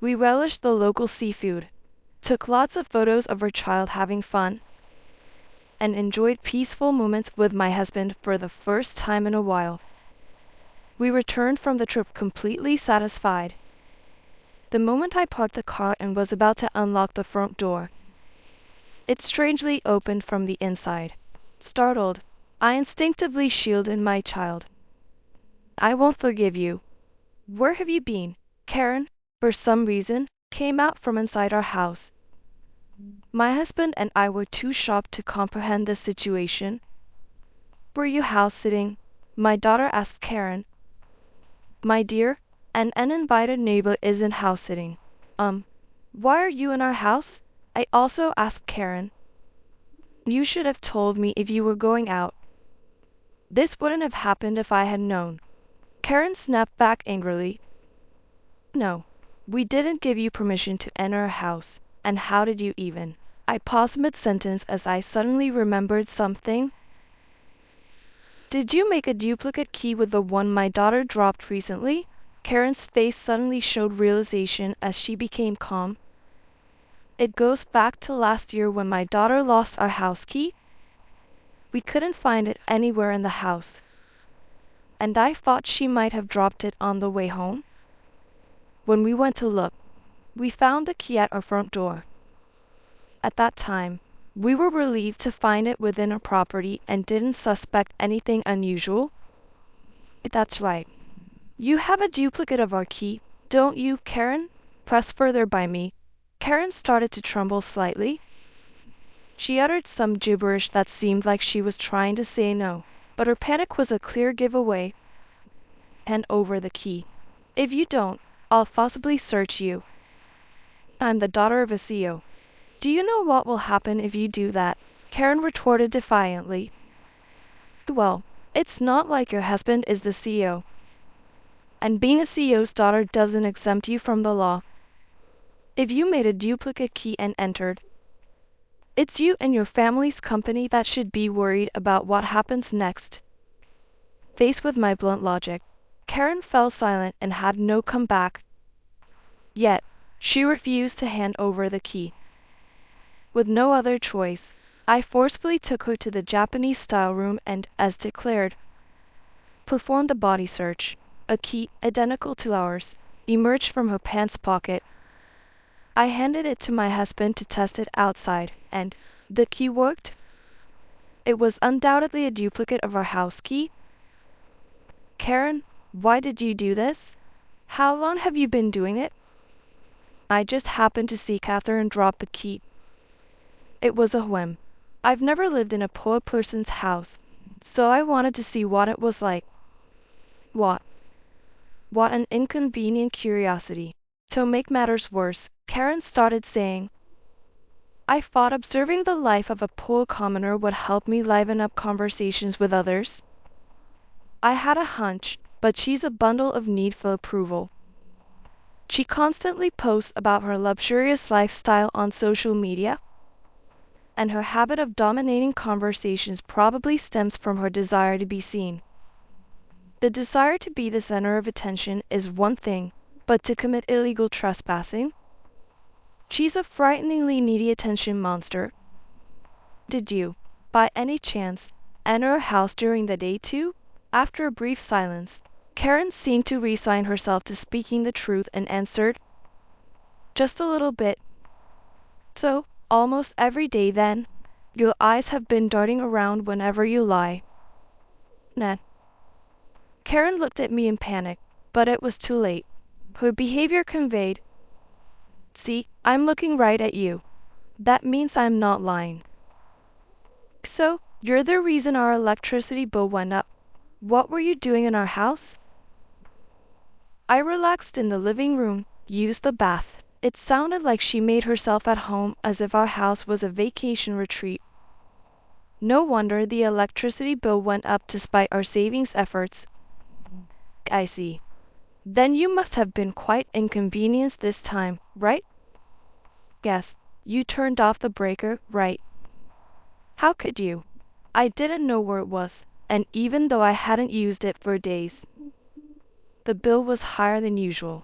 We relished the local seafood, took lots of photos of our child having fun, and enjoyed peaceful moments with my husband for the first time in a while. We returned from the trip completely satisfied. The moment I parked the car and was about to unlock the front door, it strangely opened from the inside. Startled, I instinctively shielded my child. "I won't forgive you. Where have you been?" Karen, for some reason, came out from inside our house. My husband and I were too shocked to comprehend the situation. "Were you house sitting?" my daughter asked Karen. "My dear, an uninvited neighbor isn't house sitting." Why are you in our house?" I also asked Karen. "You should have told me if you were going out. This wouldn't have happened if I had known." Karen snapped back angrily. "No, we didn't give you permission to enter our house, and how did you even?" I paused mid-sentence as I suddenly remembered something. "Did you make a duplicate key with the one my daughter dropped recently?" Karen's face suddenly showed realization as she became calm. "It goes back to last year when my daughter lost our house key. We couldn't find it anywhere in the house, and I thought she might have dropped it on the way home. When we went to look, we found the key at our front door. At that time, we were relieved to find it within our property and didn't suspect anything unusual." "That's right. You have a duplicate of our key, don't you, Karen?" Pressed further by me, Karen started to tremble slightly. She uttered some gibberish that seemed like she was trying to say no, but her panic was a clear giveaway. "Hand over the key. If you don't, I'll forcibly search you. I'm the daughter of a CEO. Do you know what will happen if you do that?" Karen retorted defiantly. "Well, it's not like your husband is the CEO. And being a CEO's daughter doesn't exempt you from the law. If you made a duplicate key and entered, it's you and your family's company that should be worried about what happens next." Faced with my blunt logic, Karen fell silent and had no comeback. Yet, she refused to hand over the key. With no other choice, I forcefully took her to the Japanese-style room and, as declared, performed a body search. A key, identical to ours, emerged from her pants pocket. I handed it to my husband to test it outside, and the key worked. It was undoubtedly a duplicate of our house key. "Karen, why did you do this? How long have you been doing it?" "I just happened to see Catherine drop the key. It was a whim. I've never lived in a poor person's house, so I wanted to see what it was like." What? What an inconvenient curiosity. To make matters worse, Karen started saying, "I thought observing the life of a poor commoner would help me liven up conversations with others. I had a hunch, but she's a bundle of need for approval. She constantly posts about her luxurious lifestyle on social media, and her habit of dominating conversations probably stems from her desire to be seen. The desire to be the center of attention is one thing, but to commit illegal trespassing? She's a frighteningly needy attention monster." "Did you, by any chance, enter her house during the day too?" After a brief silence, Karen seemed to resign herself to speaking the truth and answered, "Just a little bit." "So, almost every day then? Your eyes have been darting around whenever you lie." "Nah." Karen looked at me in panic, but it was too late. Her behavior conveyed, "See, I'm looking right at you. That means I'm not lying." "So, you're the reason our electricity bill went up. What were you doing in our house?" "I relaxed in the living room, used the bath." It sounded like she made herself at home, as if our house was a vacation retreat. No wonder the electricity bill went up despite our savings efforts. I see. Then you must have been quite inconvenienced this time, right? Yes, you turned off the breaker, right? How could you? I didn't know where it was, and even though I hadn't used it for days, the bill was higher than usual.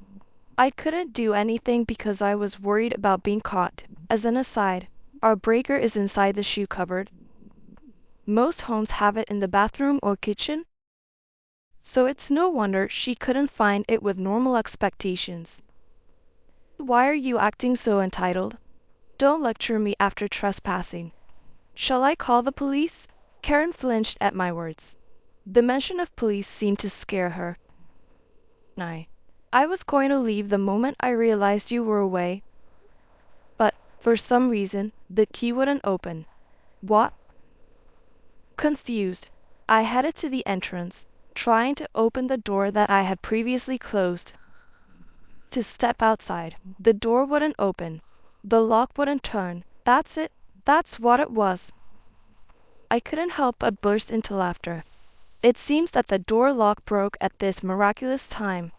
I couldn't do anything because I was worried about being caught. As an aside, our breaker is inside the shoe cupboard. Most homes have it in the bathroom or kitchen, so it's no wonder she couldn't find it with normal expectations. Why are you acting so entitled? Don't lecture me after trespassing. Shall I call the police? Karen flinched at my words. The mention of police seemed to scare her. I was going to leave the moment I realized you were away, but for some reason the key wouldn't open. What? Confused, I headed to the entrance, trying to open the door that I had previously closed. To step outside, the door wouldn't open. The lock wouldn't turn. That's it. That's what it was. I couldn't help but burst into laughter. It seems that the door lock broke at this miraculous time.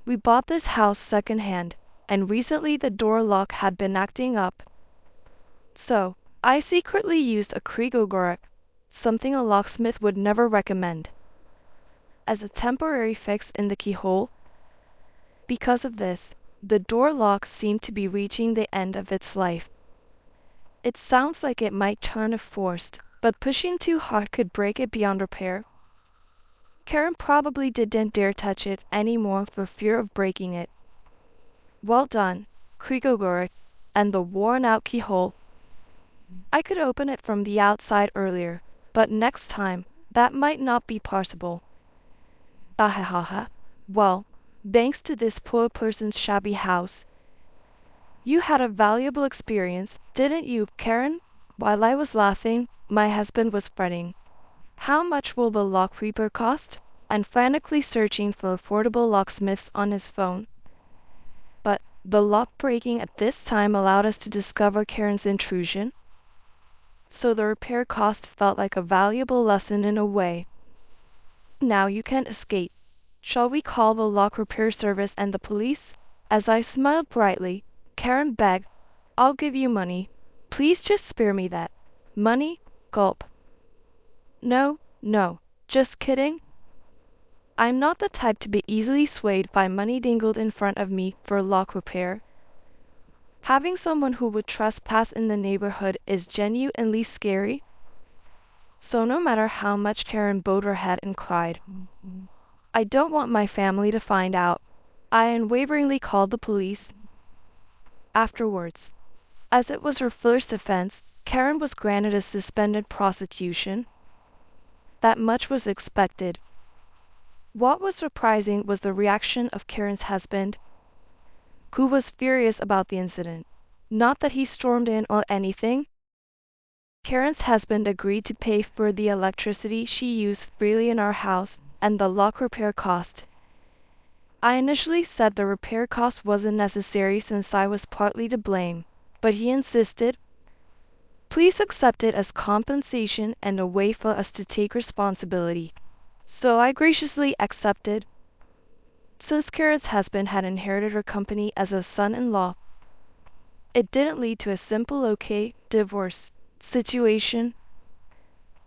We bought this house secondhand, and recently the door lock had been acting up. So, I secretly used a Kriegelgurk, something a locksmith would never recommend, as a temporary fix in the keyhole. Because of this, the door lock seemed to be reaching the end of its life. It sounds like it might turn if forced, but pushing too hard could break it beyond repair. Karen probably didn't dare touch it anymore for fear of breaking it. Well done, Kriegelgurk, and the worn-out keyhole. I could open it from the outside earlier, but next time, that might not be possible. Ahahaha. Well, thanks to this poor person's shabby house. You had a valuable experience, didn't you, Karen? While I was laughing, my husband was fretting. How much will the lock repair cost? And frantically searching for affordable locksmiths on his phone. But the lock breaking at this time allowed us to discover Karen's intrusion, so the repair cost felt like a valuable lesson in a way. Now you can't escape. Shall we call the lock repair service and the police? As I smiled brightly, Karen begged, I'll give you money. Please just spare me that. Money? Gulp. No, just kidding. I'm not the type to be easily swayed by money dangled in front of me for lock repair. Having someone who would trespass in the neighborhood is genuinely scary. So no matter how much Karen bowed her head and cried, I don't want my family to find out, I unwaveringly called the police. Afterwards, as it was her first offense, Karen was granted a suspended prosecution. That much was expected. What was surprising was the reaction of Karen's husband, who was furious about the incident. Not that he stormed in or anything. Karen's husband agreed to pay for the electricity she used freely in our house and the lock repair cost. I initially said the repair cost wasn't necessary since I was partly to blame, but he insisted, please accept it as compensation and a way for us to take responsibility. So I graciously accepted. Since Karen's husband had inherited her company as a son-in-law, it didn't lead to a simple okay divorce situation.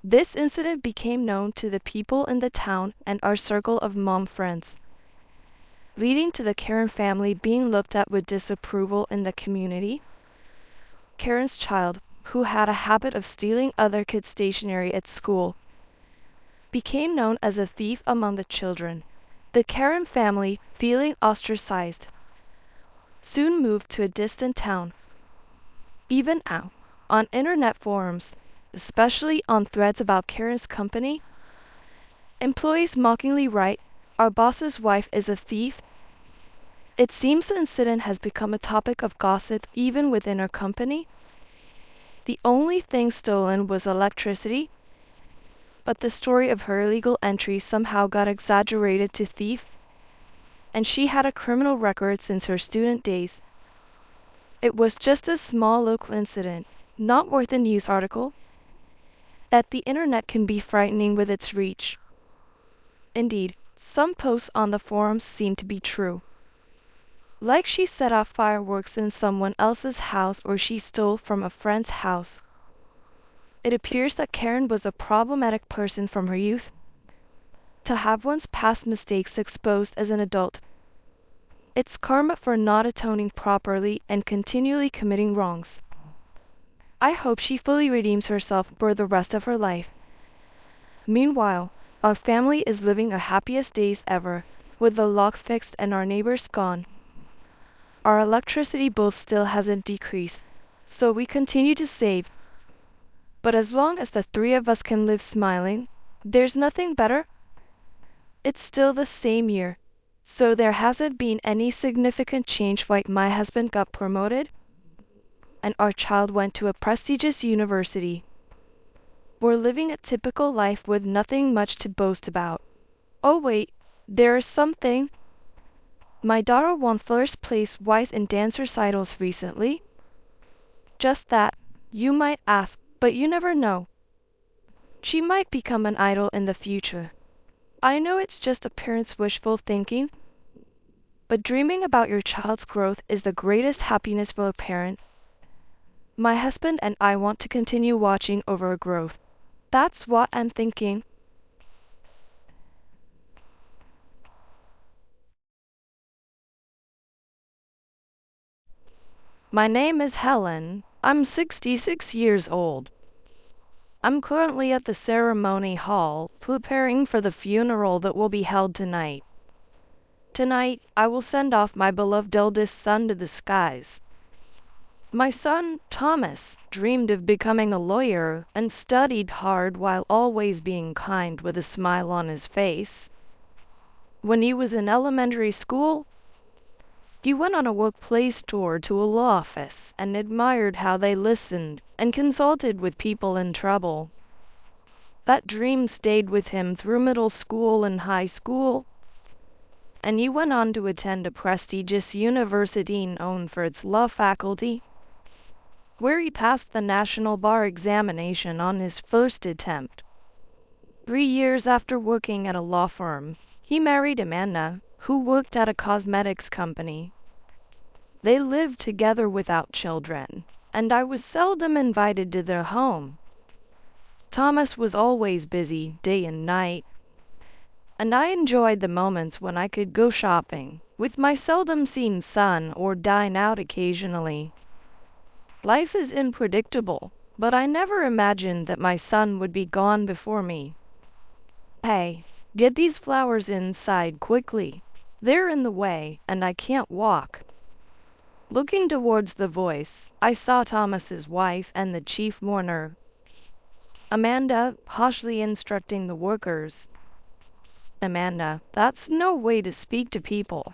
This incident became known to the people in the town and our circle of mom friends, leading to the Karen family being looked at with disapproval in the community. Karen's child, who had a habit of stealing other kids' stationery at school, became known as a thief among the children. The Karen family, feeling ostracized, soon moved to a distant town. Even now, on internet forums, especially on threads about Karen's company, employees mockingly write, our boss's wife is a thief. It seems the incident has become a topic of gossip even within our company. The only thing stolen was electricity, but the story of her illegal entry somehow got exaggerated to thief, and she had a criminal record since her student days. It was just a small local incident, not worth a news article. That the internet can be frightening with its reach. Indeed, Some posts on the forums seem to be true. Like she set off fireworks in someone else's house or she stole from a friend's house. It appears that Karen was a problematic person from her youth. To have one's past mistakes exposed as an adult, it's karma for not atoning properly and continually committing wrongs. I hope she fully redeems herself for the rest of her life. Meanwhile, our family is living our happiest days ever, with the lock fixed and our neighbors gone. Our electricity bill still hasn't decreased, so we continue to save. But as long as the three of us can live smiling, there's nothing better. It's still the same year, so there hasn't been any significant change like my husband got promoted, and our child went to a prestigious university. We're living a typical life with nothing much to boast about. Oh wait, there is something. My daughter won first place twice in dance recitals recently. Just that, you might ask, but you never know. She might become an idol in the future. I know it's just a parent's wishful thinking, but dreaming about your child's growth is the greatest happiness for a parent. My husband and I want to continue watching over her growth. That's what I'm thinking. My name is Helen. I'm 66 years old. I'm currently at the ceremony hall, preparing for the funeral that will be held tonight. Tonight, I will send off my beloved eldest son to the skies. My son, Thomas, dreamed of becoming a lawyer and studied hard while always being kind with a smile on his face. When he was in elementary school, he went on a workplace tour to a law office and admired how they listened and consulted with people in trouble. That dream stayed with him through middle school and high school, and he went on to attend a prestigious university known for its law faculty, where he passed the national bar examination on his first attempt. 3 years after working at a law firm, he married Amanda, who worked at a cosmetics company. They lived together without children, and I was seldom invited to their home. Thomas was always busy, day and night, and I enjoyed the moments when I could go shopping with my seldom seen son or dine out occasionally. Life is unpredictable, but I never imagined that my son would be gone before me. Hey, get these flowers inside quickly. They're in the way, and I can't walk. Looking towards the voice, I saw Thomas's wife and the chief mourner, Amanda, harshly instructing the workers. Amanda, that's no way to speak to people.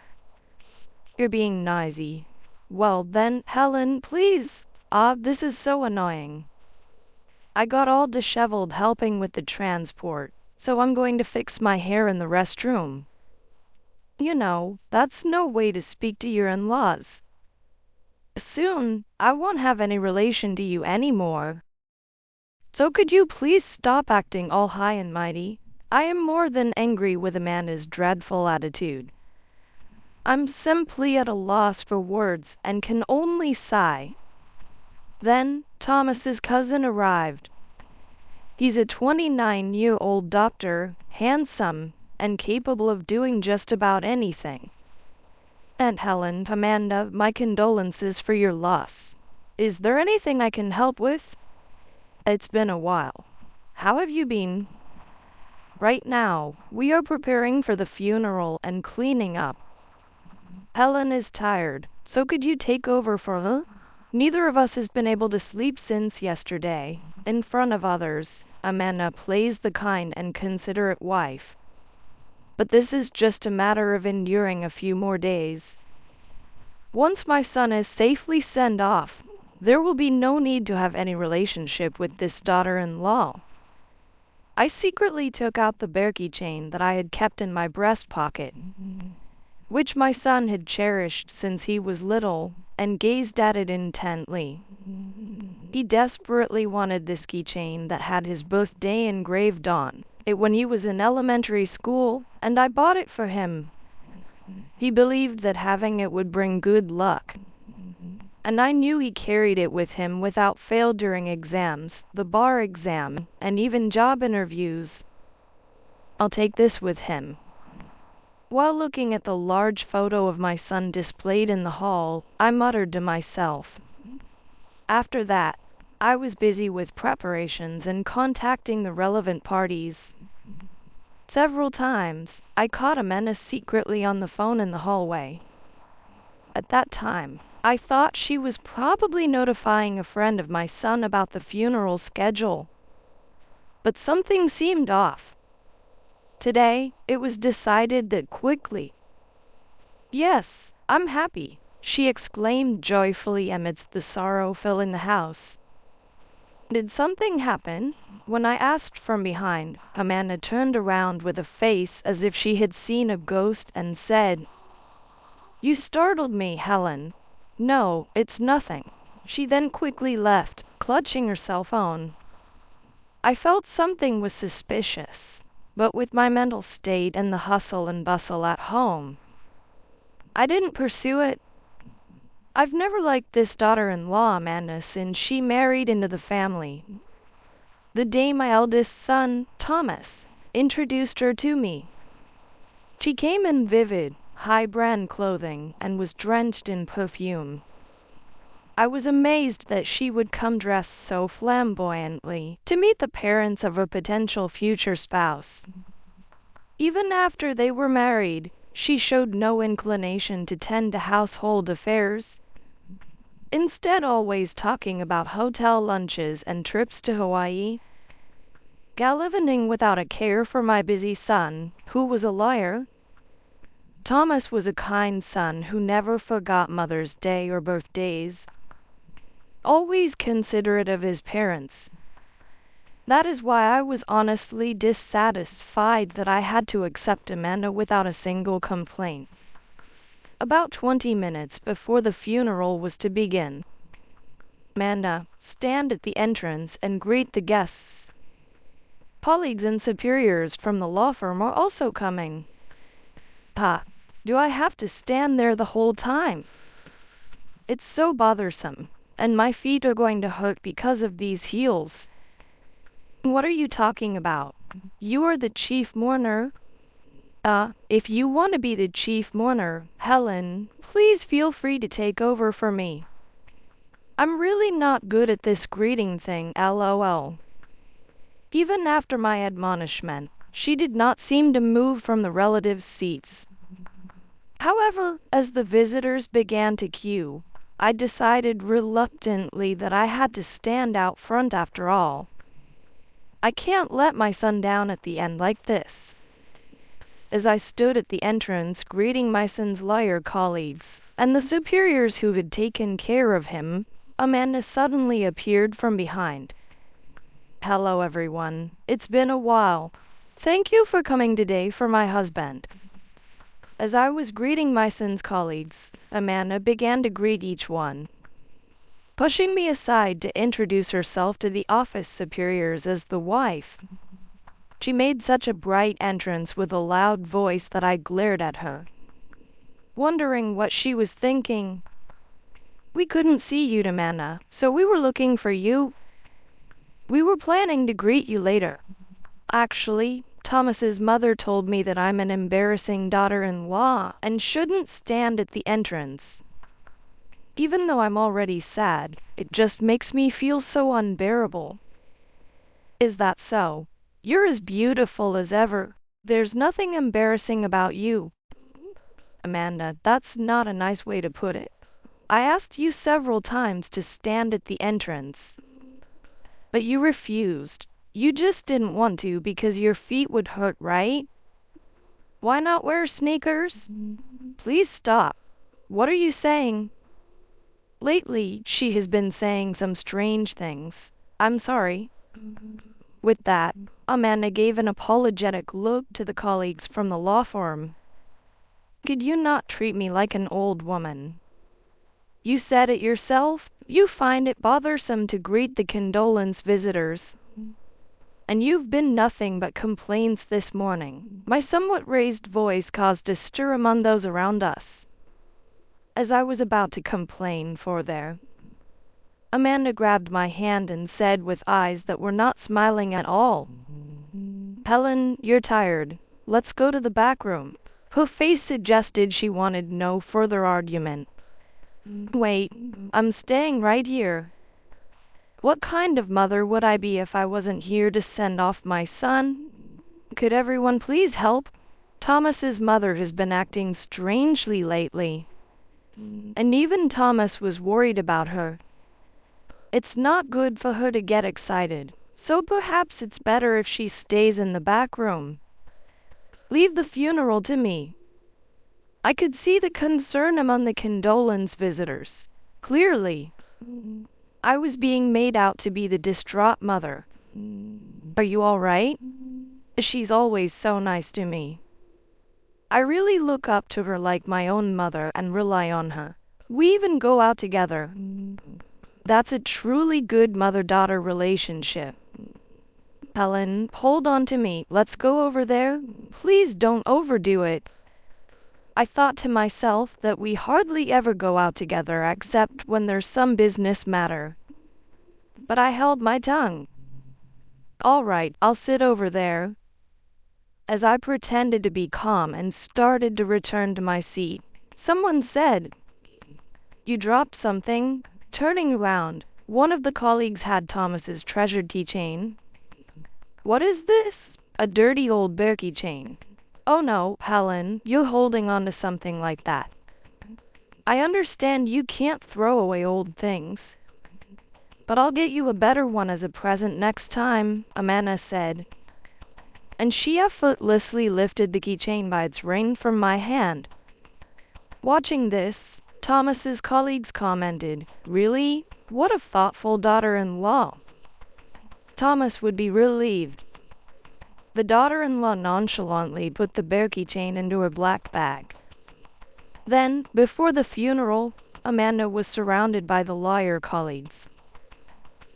You're being noisy. Well then, Helen, please. This is so annoying. I got all disheveled helping with the transport, so I'm going to fix my hair in the restroom. You know, that's no way to speak to your in-laws. Soon, I won't have any relation to you anymore. So could you please stop acting all high and mighty? I am more than angry with Amanda's dreadful attitude. I'm simply at a loss for words and can only sigh. Then, Thomas's cousin arrived. He's a 29-year-old doctor, handsome, and capable of doing just about anything. Aunt Helen, Amanda, my condolences for your loss. Is there anything I can help with? It's been a while. How have you been? Right now, we are preparing for the funeral and cleaning up. Helen is tired, so could you take over for her? Neither of us has been able to sleep since yesterday. In front of others, Amanda plays the kind and considerate wife. But this is just a matter of enduring a few more days. Once my son is safely sent off, there will be no need to have any relationship with this daughter-in-law. I secretly took out the bear keychain that I had kept in my breast pocket, which my son had cherished since he was little, and gazed at it intently. He desperately wanted this keychain that had his birthday engraved on it when he was in elementary school, and I bought it for him. He believed that having it would bring good luck, and I knew he carried it with him without fail during exams, the bar exam, and even job interviews. I'll take this with him. While looking at the large photo of my son displayed in the hall, I muttered to myself. After that, I was busy with preparations and contacting the relevant parties. Several times, I caught Amanda secretly on the phone in the hallway. At that time, I thought she was probably notifying a friend of my son about the funeral schedule. But something seemed off. Today, it was decided that quickly. "Yes, I'm happy," she exclaimed joyfully amidst the sorrow filling the house. "Did something happen?" When I asked from behind, Amanda turned around with a face as if she had seen a ghost and said, "You startled me, Helen." "No, it's nothing." She then quickly left, clutching her cell phone. I felt something was suspicious, but with my mental state and the hustle and bustle at home, I didn't pursue it. I've never liked this daughter-in-law, Amanda, since she married into the family. The day my eldest son, Thomas, introduced her to me. She came in vivid, high-brand clothing and was drenched in perfume. I was amazed that she would come dressed so flamboyantly to meet the parents of a potential future spouse. Even after they were married, she showed no inclination to tend to household affairs, instead always talking about hotel lunches and trips to Hawaii. Gallivanting without a care for my busy son, who was a lawyer. Thomas was a kind son who never forgot Mother's Day or birthdays, always considerate of his parents. That is why I was honestly dissatisfied that I had to accept Amanda without a single complaint. About 20 minutes before the funeral was to begin, Amanda, stand at the entrance and greet the guests. Colleagues and superiors from the law firm are also coming. Do I have to stand there the whole time? It's so bothersome, and my feet are going to hurt because of these heels. What are you talking about? You are the chief mourner. If you want to be the chief mourner, Helen, please feel free to take over for me. I'm really not good at this greeting thing, lol. Even after my admonishment, she did not seem to move from the relatives' seats. However, as the visitors began to queue, I decided reluctantly that I had to stand out front after all. I can't let my son down at the end like this. As I stood at the entrance greeting my son's lawyer colleagues and the superiors who had taken care of him, Amanda suddenly appeared from behind. "Hello everyone, it's been a while. Thank you for coming today for my husband." As I was greeting my son's colleagues, Amanda began to greet each one, pushing me aside to introduce herself to the office superiors as the wife. She made such a bright entrance with a loud voice that I glared at her, wondering what she was thinking. "We couldn't see you, Amanda, so we were looking for you. We were planning to greet you later. Actually, Thomas's mother told me that I'm an embarrassing daughter-in-law and shouldn't stand at the entrance. Even though I'm already sad, it just makes me feel so unbearable." "Is that so? You're as beautiful as ever. There's nothing embarrassing about you." "Amanda, that's not a nice way to put it. I asked you several times to stand at the entrance, but you refused. You just didn't want to because your feet would hurt, right? Why not wear sneakers?" "Please stop. What are you saying?" "Lately, she has been saying some strange things. I'm sorry." With that, Amanda gave an apologetic look to the colleagues from the law firm. "Could you not treat me like an old woman? You said it yourself, you find it bothersome to greet the condolence visitors. And you've been nothing but complaints this morning. My somewhat raised voice caused a stir among those around us. As I was about to complain, for there, Amanda grabbed my hand and said with eyes that were not smiling at all, "Helen, you're tired. Let's go to the back room." Her face suggested she wanted no further argument. "Wait, I'm staying right here. What kind of mother would I be if I wasn't here to send off my son? Could everyone please help? Thomas's mother has been acting strangely lately, and even Thomas was worried about her. It's not good for her to get excited, so perhaps it's better if she stays in the back room. Leave the funeral to me." I could see the concern among the condolence visitors. Clearly, I was being made out to be the distraught mother. "Are you all right? She's always so nice to me. I really look up to her like my own mother and rely on her. We even go out together. That's a truly good mother-daughter relationship. Helen, hold on to me. Let's go over there. Please don't overdo it." I thought to myself that we hardly ever go out together except when there's some business matter. But I held my tongue. "All right, I'll sit over there." As I pretended to be calm and started to return to my seat, someone said, "You dropped something." Turning around, one of the colleagues had Thomas's treasured keychain. "What is this?" "A dirty old bear keychain." "Oh no, Helen, you're holding on to something like that. I understand you can't throw away old things, but I'll get you a better one as a present next time," Amanda said. And she effortlessly lifted the keychain by its ring from my hand. Watching this, Thomas's colleagues commented, "Really? What a thoughtful daughter-in-law." Thomas would be relieved. The daughter-in-law nonchalantly put the bear keychain into her black bag. Then, before the funeral, Amanda was surrounded by the lawyer colleagues,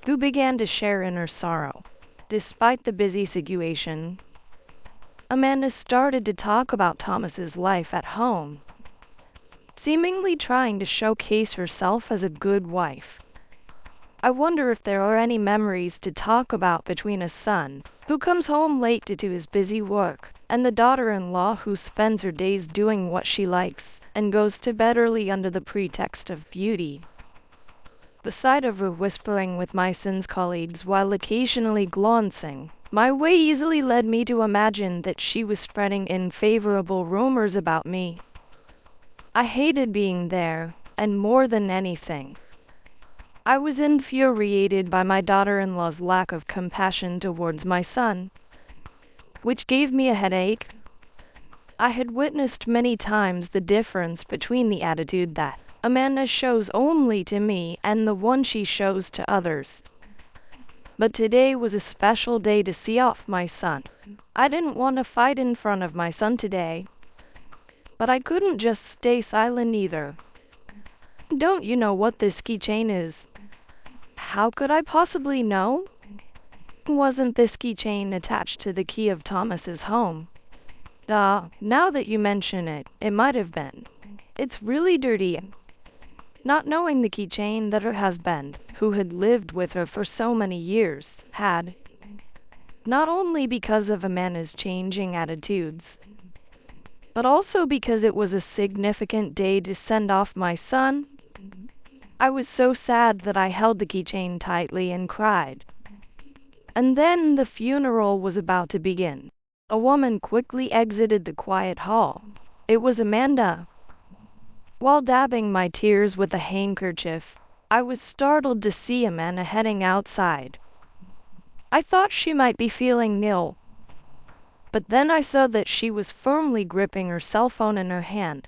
who began to share in her sorrow. Despite the busy situation, Amanda started to talk about Thomas's life at home, seemingly trying to showcase herself as a good wife. I wonder if there are any memories to talk about between a son who comes home late due to his busy work and the daughter-in-law who spends her days doing what she likes and goes to bed early under the pretext of beauty. The sight of her whispering with my son's colleagues while occasionally glancing my way easily led me to imagine that she was spreading unfavorable rumors about me. I hated being there, and more than anything, I was infuriated by my daughter-in-law's lack of compassion towards my son, which gave me a headache. I had witnessed many times the difference between the attitude that Amanda shows only to me and the one she shows to others. But today was a special day to see off my son. I didn't want to fight in front of my son today, but I couldn't just stay silent either. "Don't you know what this keychain is?" How could I possibly know? Wasn't this keychain attached to the key of Thomas's home? Now that you mention it, it might have been. It's really dirty. Not knowing the keychain that her husband, who had lived with her for so many years, had, not only because of Amanda's changing attitudes, but also because it was a significant day to send off my son, I was so sad that I held the keychain tightly and cried. And then the funeral was about to begin. A woman quickly exited the quiet hall. It was Amanda. While dabbing my tears with a handkerchief, I was startled to see Amanda heading outside. I thought she might be feeling ill, but then I saw that she was firmly gripping her cell phone in her hand.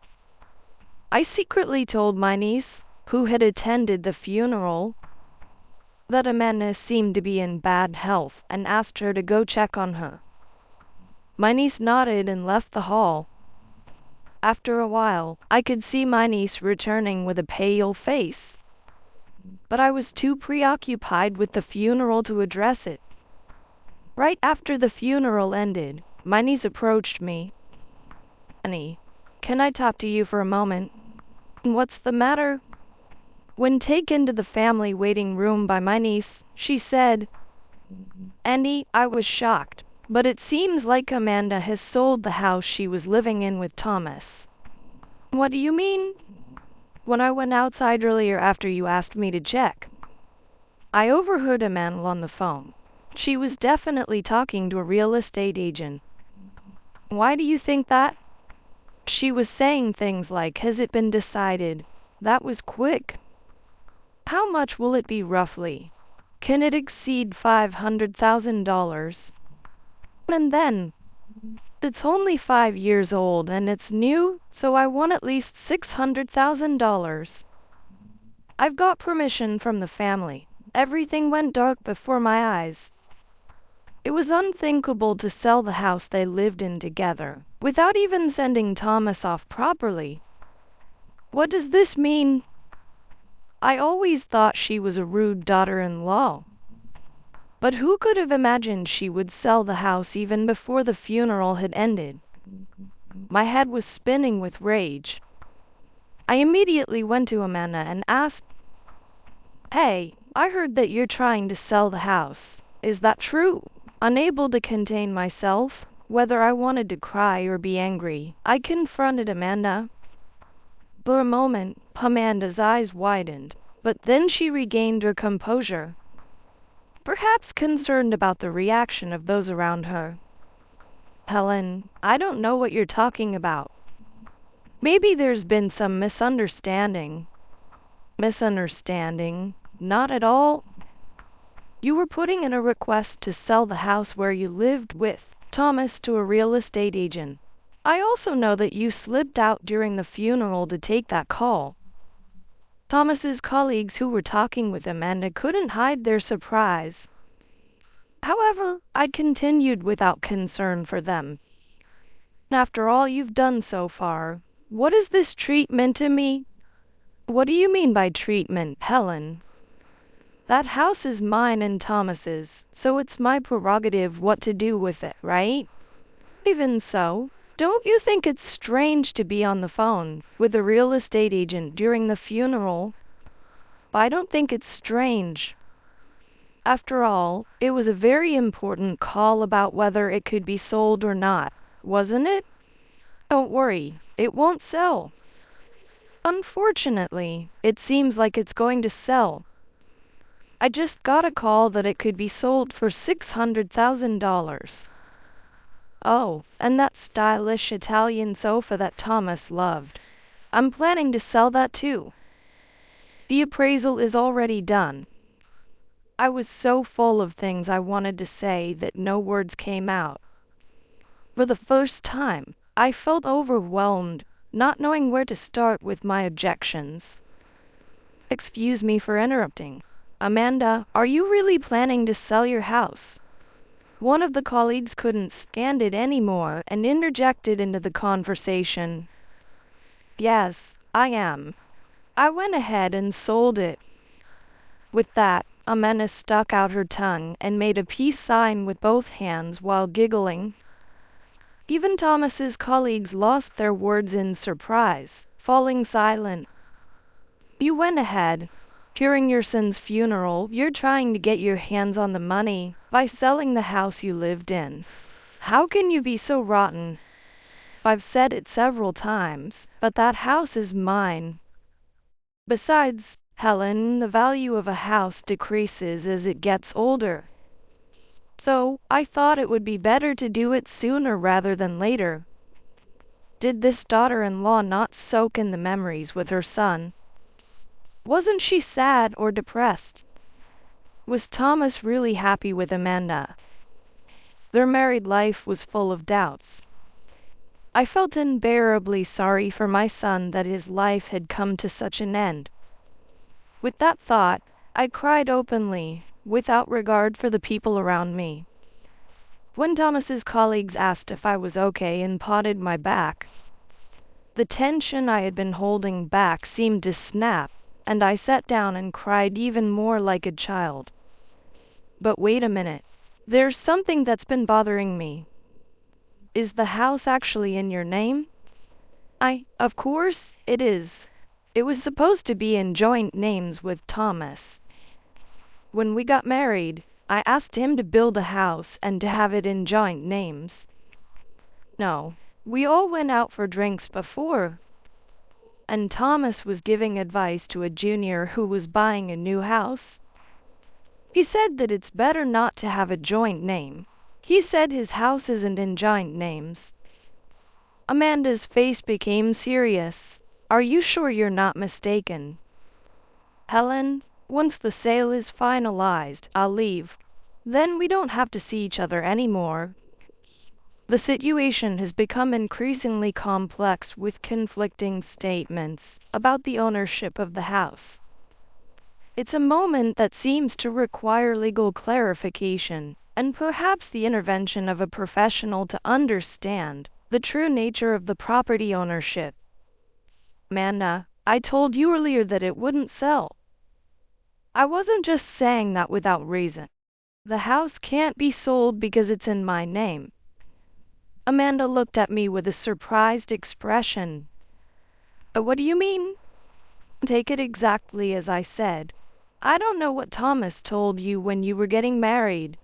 I secretly told my niece, who had attended the funeral, that Amanda seemed to be in bad health and asked her to go check on her. My niece nodded and left the hall. After a while, I could see my niece returning with a pale face, but I was too preoccupied with the funeral to address it. Right after the funeral ended, my niece approached me. "Annie, can I talk to you for a moment?" "What's the matter?" When taken to the family waiting room by my niece, she said, "Andy, I was shocked, but it seems like Amanda has sold the house she was living in with Thomas." "What do you mean?" "When I went outside earlier after you asked me to check, I overheard Amanda on the phone. She was definitely talking to a real estate agent." "Why do you think that?" "She was saying things like, 'Has it been decided?' That was quick." "How much will it be roughly? Can it exceed $500,000? And then, it's only 5 years old and it's new, so I want at least $600,000. I've got permission from the family." Everything went dark before my eyes. It was unthinkable to sell the house they lived in together, without even sending Thomas off properly. "What does this mean?" "I always thought she was a rude daughter-in-law. But who could have imagined she would sell the house even before the funeral had ended?" My head was spinning with rage. I immediately went to Amanda and asked, "Hey, I heard that you're trying to sell the house. Is that true?" Unable to contain myself, whether I wanted to cry or be angry, I confronted Amanda. For a moment, Amanda's eyes widened, but then she regained her composure, perhaps concerned about the reaction of those around her. "Helen, I don't know what you're talking about. Maybe there's been some misunderstanding." "Misunderstanding? Not at all. You were putting in a request to sell the house where you lived with Thomas to a real estate agent. I also know that you slipped out during the funeral to take that call." Thomas's colleagues who were talking with Amanda couldn't hide their surprise. However, I continued without concern for them. "After all you've done so far, what is this treatment to me?" "What do you mean by treatment, Helen?" "That house is mine and Thomas's, so it's my prerogative what to do with it, right? Even so, don't you think it's strange to be on the phone with a real estate agent during the funeral?" "I don't think it's strange. After all, it was a very important call about whether it could be sold or not, wasn't it?" "Don't worry, it won't sell." "Unfortunately, it seems like it's going to sell. I just got a call that it could be sold for $600,000. Oh, and that stylish Italian sofa that Thomas loved. I'm planning to sell that too. The appraisal is already done." I was so full of things I wanted to say that no words came out. For the first time, I felt overwhelmed, not knowing where to start with my objections. "Excuse me for interrupting. Amanda, are you really planning to sell your house?" One of the colleagues couldn't stand it anymore and interjected into the conversation. "Yes, I am. I went ahead and sold it." With that, Amanda stuck out her tongue and made a peace sign with both hands while giggling. Even Thomas's colleagues lost their words in surprise, falling silent. "You went ahead. During your son's funeral, you're trying to get your hands on the money by selling the house you lived in. How can you be so rotten? I've said it several times, but that house is mine. Besides, Helen, the value of a house decreases as it gets older. So, I thought it would be better to do it sooner rather than later." Did this daughter-in-law not soak in the memories with her son? Wasn't she sad or depressed? Was Thomas really happy with Amanda? Their married life was full of doubts. I felt unbearably sorry for my son that his life had come to such an end. With that thought, I cried openly, without regard for the people around me. When Thomas's colleagues asked if I was okay and patted my back, the tension I had been holding back seemed to snap, and I sat down and cried even more like a child. But wait a minute. There's something that's been bothering me. Is the house actually in your name? Of course, it is. It was supposed to be in joint names with Thomas. When we got married, I asked him to build a house and to have it in joint names. No, we all went out for drinks before, and Thomas was giving advice to a junior who was buying a new house. He said that it's better not to have a joint name. He said his house isn't in joint names. Amanda's face became serious. Are you sure you're not mistaken? Helen, once the sale is finalized, I'll leave. Then we don't have to see each other anymore. The situation has become increasingly complex with conflicting statements about the ownership of the house. It's a moment that seems to require legal clarification, and perhaps the intervention of a professional to understand the true nature of the property ownership. Amanda, I told you earlier that it wouldn't sell. I wasn't just saying that without reason. The house can't be sold because it's in my name. Amanda looked at me with a surprised expression. What do you mean? Take it exactly as I said. I don't know what Thomas told you when you were getting married,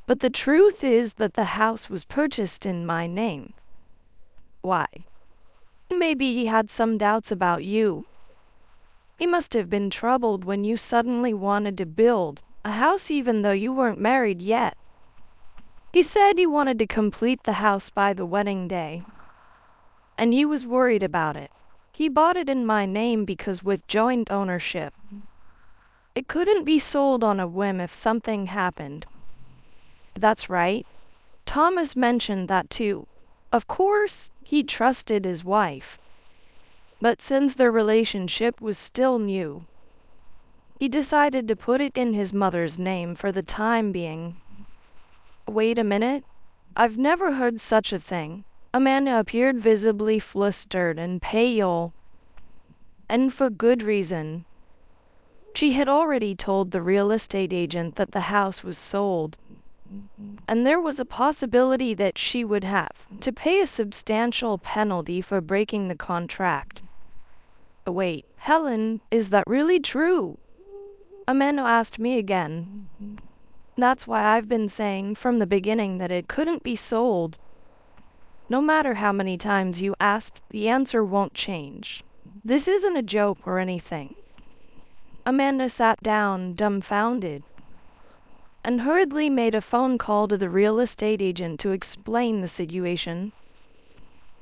but the truth is that the house was purchased in my name. Why? Maybe he had some doubts about you. He must have been troubled when you suddenly wanted to build a house even though you weren't married yet. He said he wanted to complete the house by the wedding day, and he was worried about it. He bought it in my name because with joint ownership, it couldn't be sold on a whim if something happened. That's right. Thomas mentioned that too. Of course, he trusted his wife. But since their relationship was still new, he decided to put it in his mother's name for the time being. Wait a minute. I've never heard such a thing. Amanda appeared visibly flustered and pale, and for good reason. She had already told the real estate agent that the house was sold, and there was a possibility that she would have to pay a substantial penalty for breaking the contract. Wait, Helen, is that really true? Amanda asked me again. That's why I've been saying from the beginning that it couldn't be sold. No matter how many times you ask, the answer won't change. This isn't a joke or anything. Amanda sat down, dumbfounded, and hurriedly made a phone call to the real estate agent to explain the situation.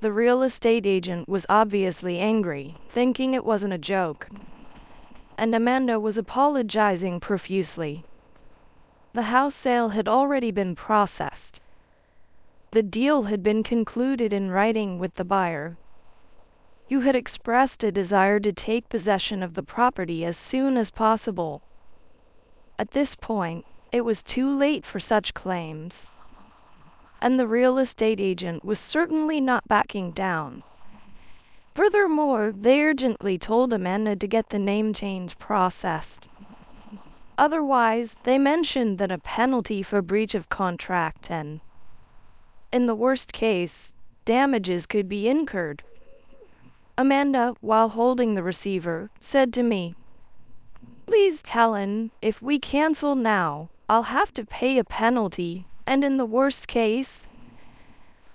The real estate agent was obviously angry, thinking it wasn't a joke, and Amanda was apologizing profusely. The house sale had already been processed. The deal had been concluded in writing with the buyer, who had expressed a desire to take possession of the property as soon as possible. At this point, it was too late for such claims, and the real estate agent was certainly not backing down. Furthermore, they urgently told Amanda to get the name change processed. Otherwise, they mentioned that a penalty for breach of contract and, in the worst case, damages could be incurred. Amanda, while holding the receiver, said to me, "Please, Helen, if we cancel now, I'll have to pay a penalty, and in the worst case,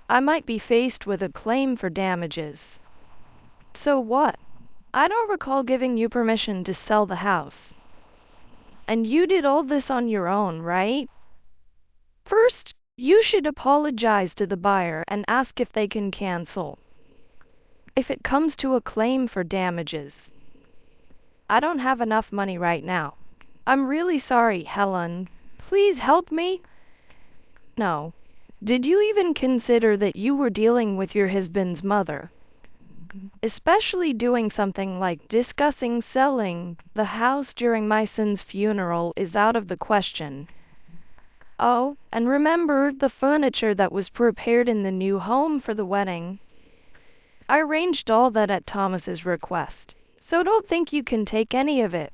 I might be faced with a claim for damages." So what? I don't recall giving you permission to sell the house. And you did all this on your own, right? First, you should apologize to the buyer and ask if they can cancel. If it comes to a claim for damages, I don't have enough money right now. I'm really sorry, Helen. Please help me? No. Did you even consider that you were dealing with your husband's mother? Especially doing something like discussing selling the house during my son's funeral is out of the question. Oh, and remember the furniture that was prepared in the new home for the wedding. I arranged all that at Thomas's request, so don't think you can take any of it.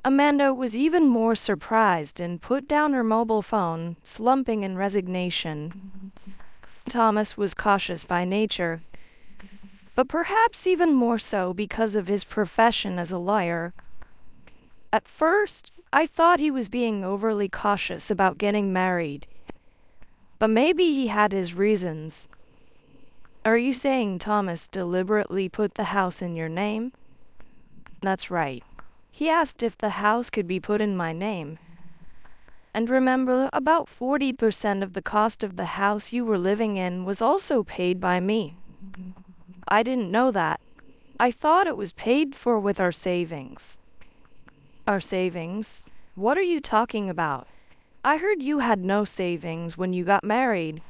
Amanda was even more surprised and put down her mobile phone, slumping in resignation. Thomas was cautious by nature, but perhaps even more so because of his profession as a lawyer. At first, I thought he was being overly cautious about getting married, but maybe he had his reasons. Are you saying Thomas deliberately put the house in your name? That's right. He asked if the house could be put in my name. And remember, about 40% of the cost of the house you were living in was also paid by me. I didn't know that. I thought it was paid for with our savings. Our savings? What are you talking about? I heard you had no savings when you got married.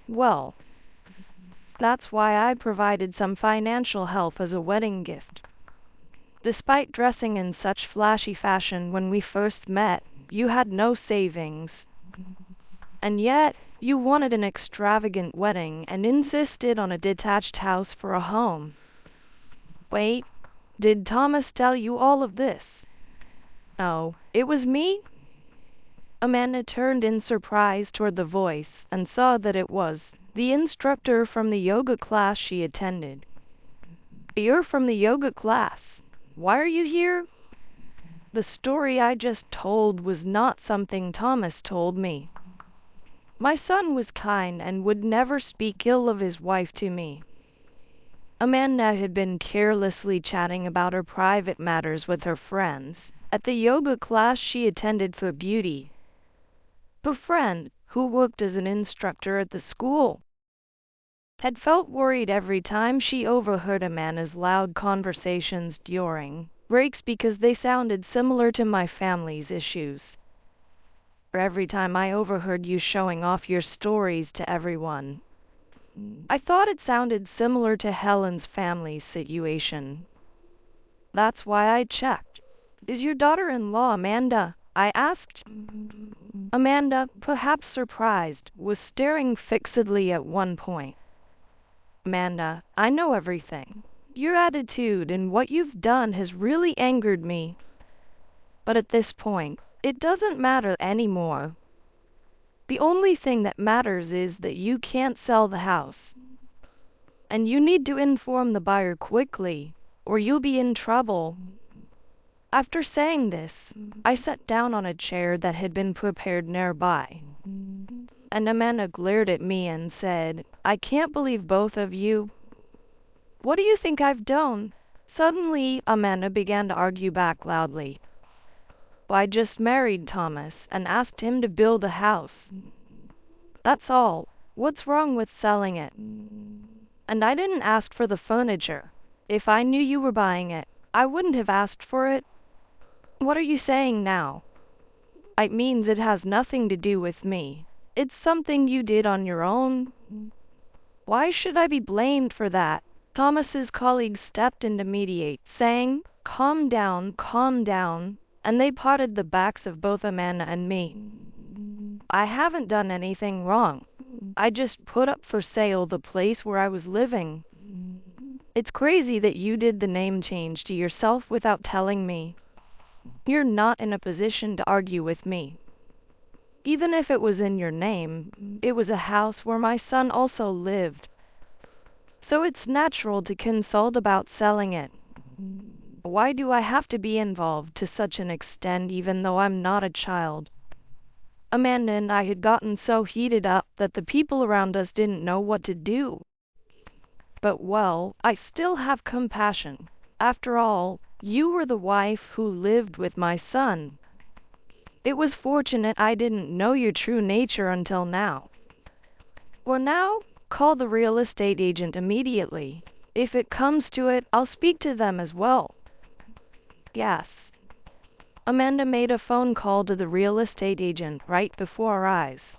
Well, that's why I provided some financial help as a wedding gift. Despite dressing in such flashy fashion when we first met, you had no savings. And yet, you wanted an extravagant wedding and insisted on a detached house for a home. Wait, did Thomas tell you all of this? No, it was me? Amanda turned in surprise toward the voice and saw that it was the instructor from the yoga class she attended. You're from the yoga class. Why are you here? The story I just told was not something Thomas told me. My son was kind and would never speak ill of his wife to me. Amanda had been carelessly chatting about her private matters with her friends at the yoga class she attended for beauty. Her friend, who worked as an instructor at the school, had felt worried every time she overheard Amanda's loud conversations during breaks because they sounded similar to my family's issues. Every time I overheard you showing off your stories to everyone, I thought it sounded similar to Helen's family situation. That's why I checked. Is your daughter-in-law Amanda? I asked. Amanda, perhaps surprised, was staring fixedly at one point. Amanda, I know everything. Your attitude and what you've done has really angered me. But at this point, it doesn't matter anymore. The only thing that matters is that you can't sell the house. And you need to inform the buyer quickly, or you'll be in trouble. After saying this, I sat down on a chair that had been prepared nearby. And Amanda glared at me and said, I can't believe both of you. What do you think I've done? Suddenly, Amanda began to argue back loudly. I just married Thomas and asked him to build a house. That's all. What's wrong with selling it? And I didn't ask for the furniture. If I knew you were buying it, I wouldn't have asked for it. What are you saying now? It means it has nothing to do with me. It's something you did on your own. Why should I be blamed for that? Thomas's colleague stepped in to mediate, saying, calm down, and they patted the backs of both Amanda and me. I haven't done anything wrong. I just put up for sale the place where I was living. It's crazy that you did the name change to yourself without telling me. You're not in a position to argue with me. Even if it was in your name, it was a house where my son also lived. So it's natural to consult about selling it. Why do I have to be involved to such an extent even though I'm not a child? Amanda and I had gotten so heated up that the people around us didn't know what to do. But well, I still have compassion. After all, you were the wife who lived with my son. It was fortunate I didn't know your true nature until now. Well now, call the real estate agent immediately. If it comes to it, I'll speak to them as well. Yes. Amanda made a phone call to the real estate agent right before our eyes.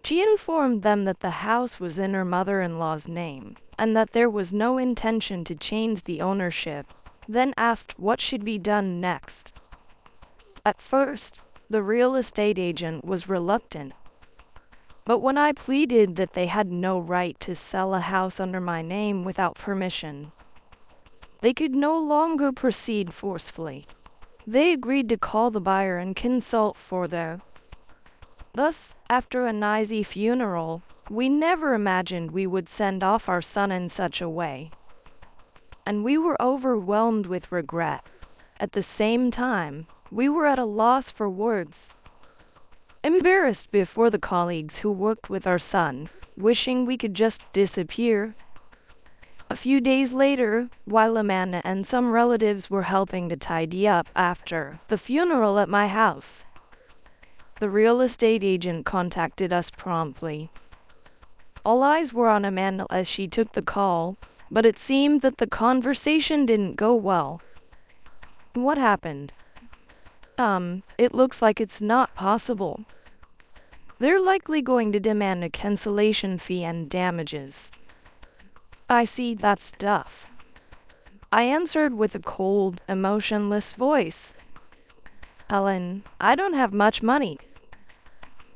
She informed them that the house was in her mother-in-law's name, and that there was no intention to change the ownership, then asked what should be done next. At first, the real estate agent was reluctant. But when I pleaded that they had no right to sell a house under my name without permission, They could no longer proceed forcefully. They agreed to call the buyer and consult further. Thus, after a noisy funeral, we never imagined we would send off our son in such a way. And we were overwhelmed with regret. At the same time, we were at a loss for words. Embarrassed before the colleagues who worked with our son, wishing we could just disappear. A few days later, while Amanda and some relatives were helping to tidy up after the funeral at my house, the real estate agent contacted us promptly. All eyes were on Amanda as she took the call, but it seemed that the conversation didn't go well. What happened? It looks like it's not possible. They're likely going to demand a cancellation fee and damages. I see, that's tough. I answered with a cold, emotionless voice. Ellen, I don't have much money.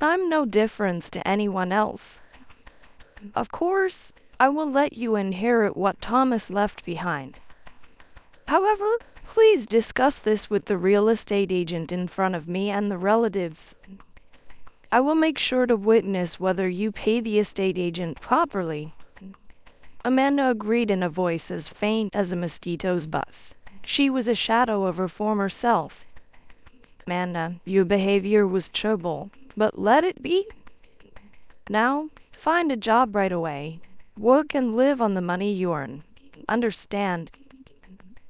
I'm no difference to anyone else. Of course, I will let you inherit what Thomas left behind. However, please discuss this with the real estate agent in front of me and the relatives. I will make sure to witness whether you pay the estate agent properly. Amanda agreed in a voice as faint as a mosquito's buzz. She was a shadow of her former self. Amanda, your behavior was terrible, but let it be. Now, find a job right away. Work and live on the money you earn. Understand?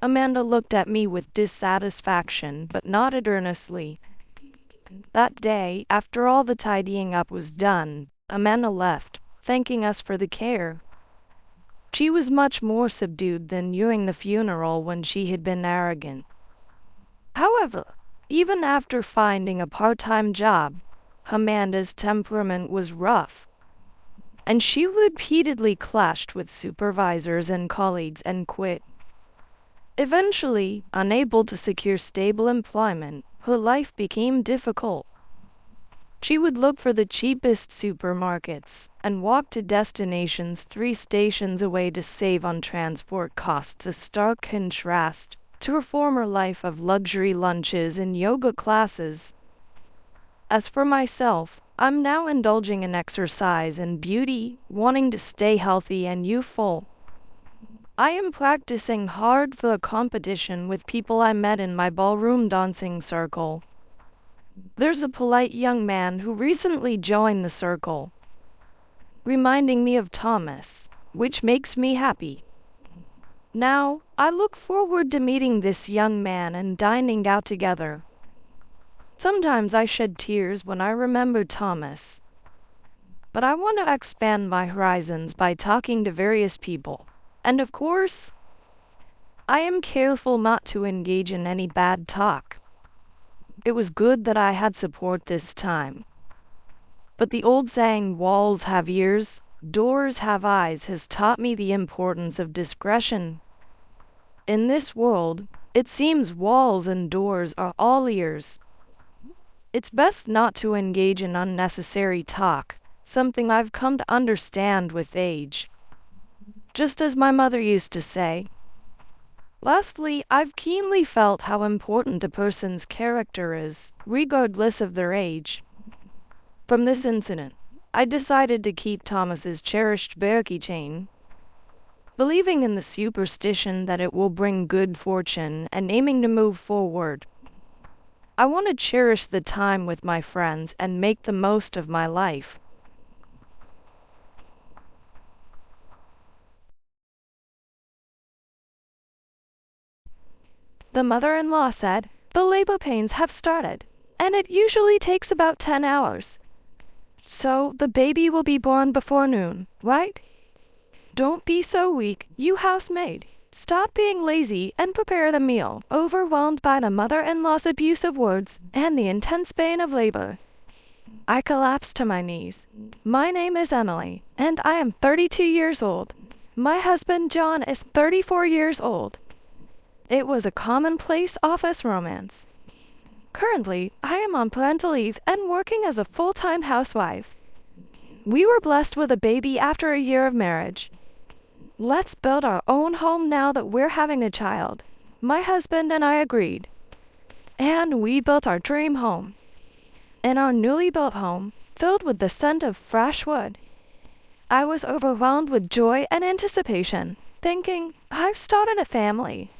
Amanda looked at me with dissatisfaction, but nodded earnestly. That day, after all the tidying up was done, Amanda left, thanking us for the care. She was much more subdued than during the funeral when she had been arrogant. However, even after finding a part-time job, Amanda's temperament was rough, and she repeatedly clashed with supervisors and colleagues and quit. Eventually, unable to secure stable employment, her life became difficult. She would look for the cheapest supermarkets and walk to destinations 3 stations away to save on transport costs, a stark contrast to her former life of luxury lunches and yoga classes. As for myself, I'm now indulging in exercise and beauty, wanting to stay healthy and youthful. I am practicing hard for a competition with people I met in my ballroom dancing circle. There's a polite young man who recently joined the circle, reminding me of Thomas, which makes me happy. Now, I look forward to meeting this young man and dining out together. Sometimes I shed tears when I remember Thomas, but I want to expand my horizons by talking to various people. And of course, I am careful not to engage in any bad talk. It was good that I had support this time. But the old saying, walls have ears, doors have eyes, has taught me the importance of discretion. In this world, it seems walls and doors are all ears. It's best not to engage in unnecessary talk, something I've come to understand with age. Just as my mother used to say. Lastly, I've keenly felt how important a person's character is, regardless of their age. From this incident, I decided to keep Thomas's cherished bear keychain, believing in the superstition that it will bring good fortune and aiming to move forward. I want to cherish the time with my friends and make the most of my life. The mother-in-law said, "The labor pains have started, and it usually takes about 10 hours. So the baby will be born before noon, right? Don't be so weak, you housemaid. Stop being lazy and prepare the meal." Overwhelmed by the mother-in-law's abusive words and the intense pain of labor, I collapsed to my knees. My name is Emily, and I am 32 years old. My husband John is 34 years old. It was a commonplace office romance. Currently, I am on parental leave and working as a full-time housewife. We were blessed with a baby after a year of marriage. Let's build our own home now that we're having a child. My husband and I agreed. And we built our dream home. In our newly built home, filled with the scent of fresh wood, I was overwhelmed with joy and anticipation, thinking, I've started a family.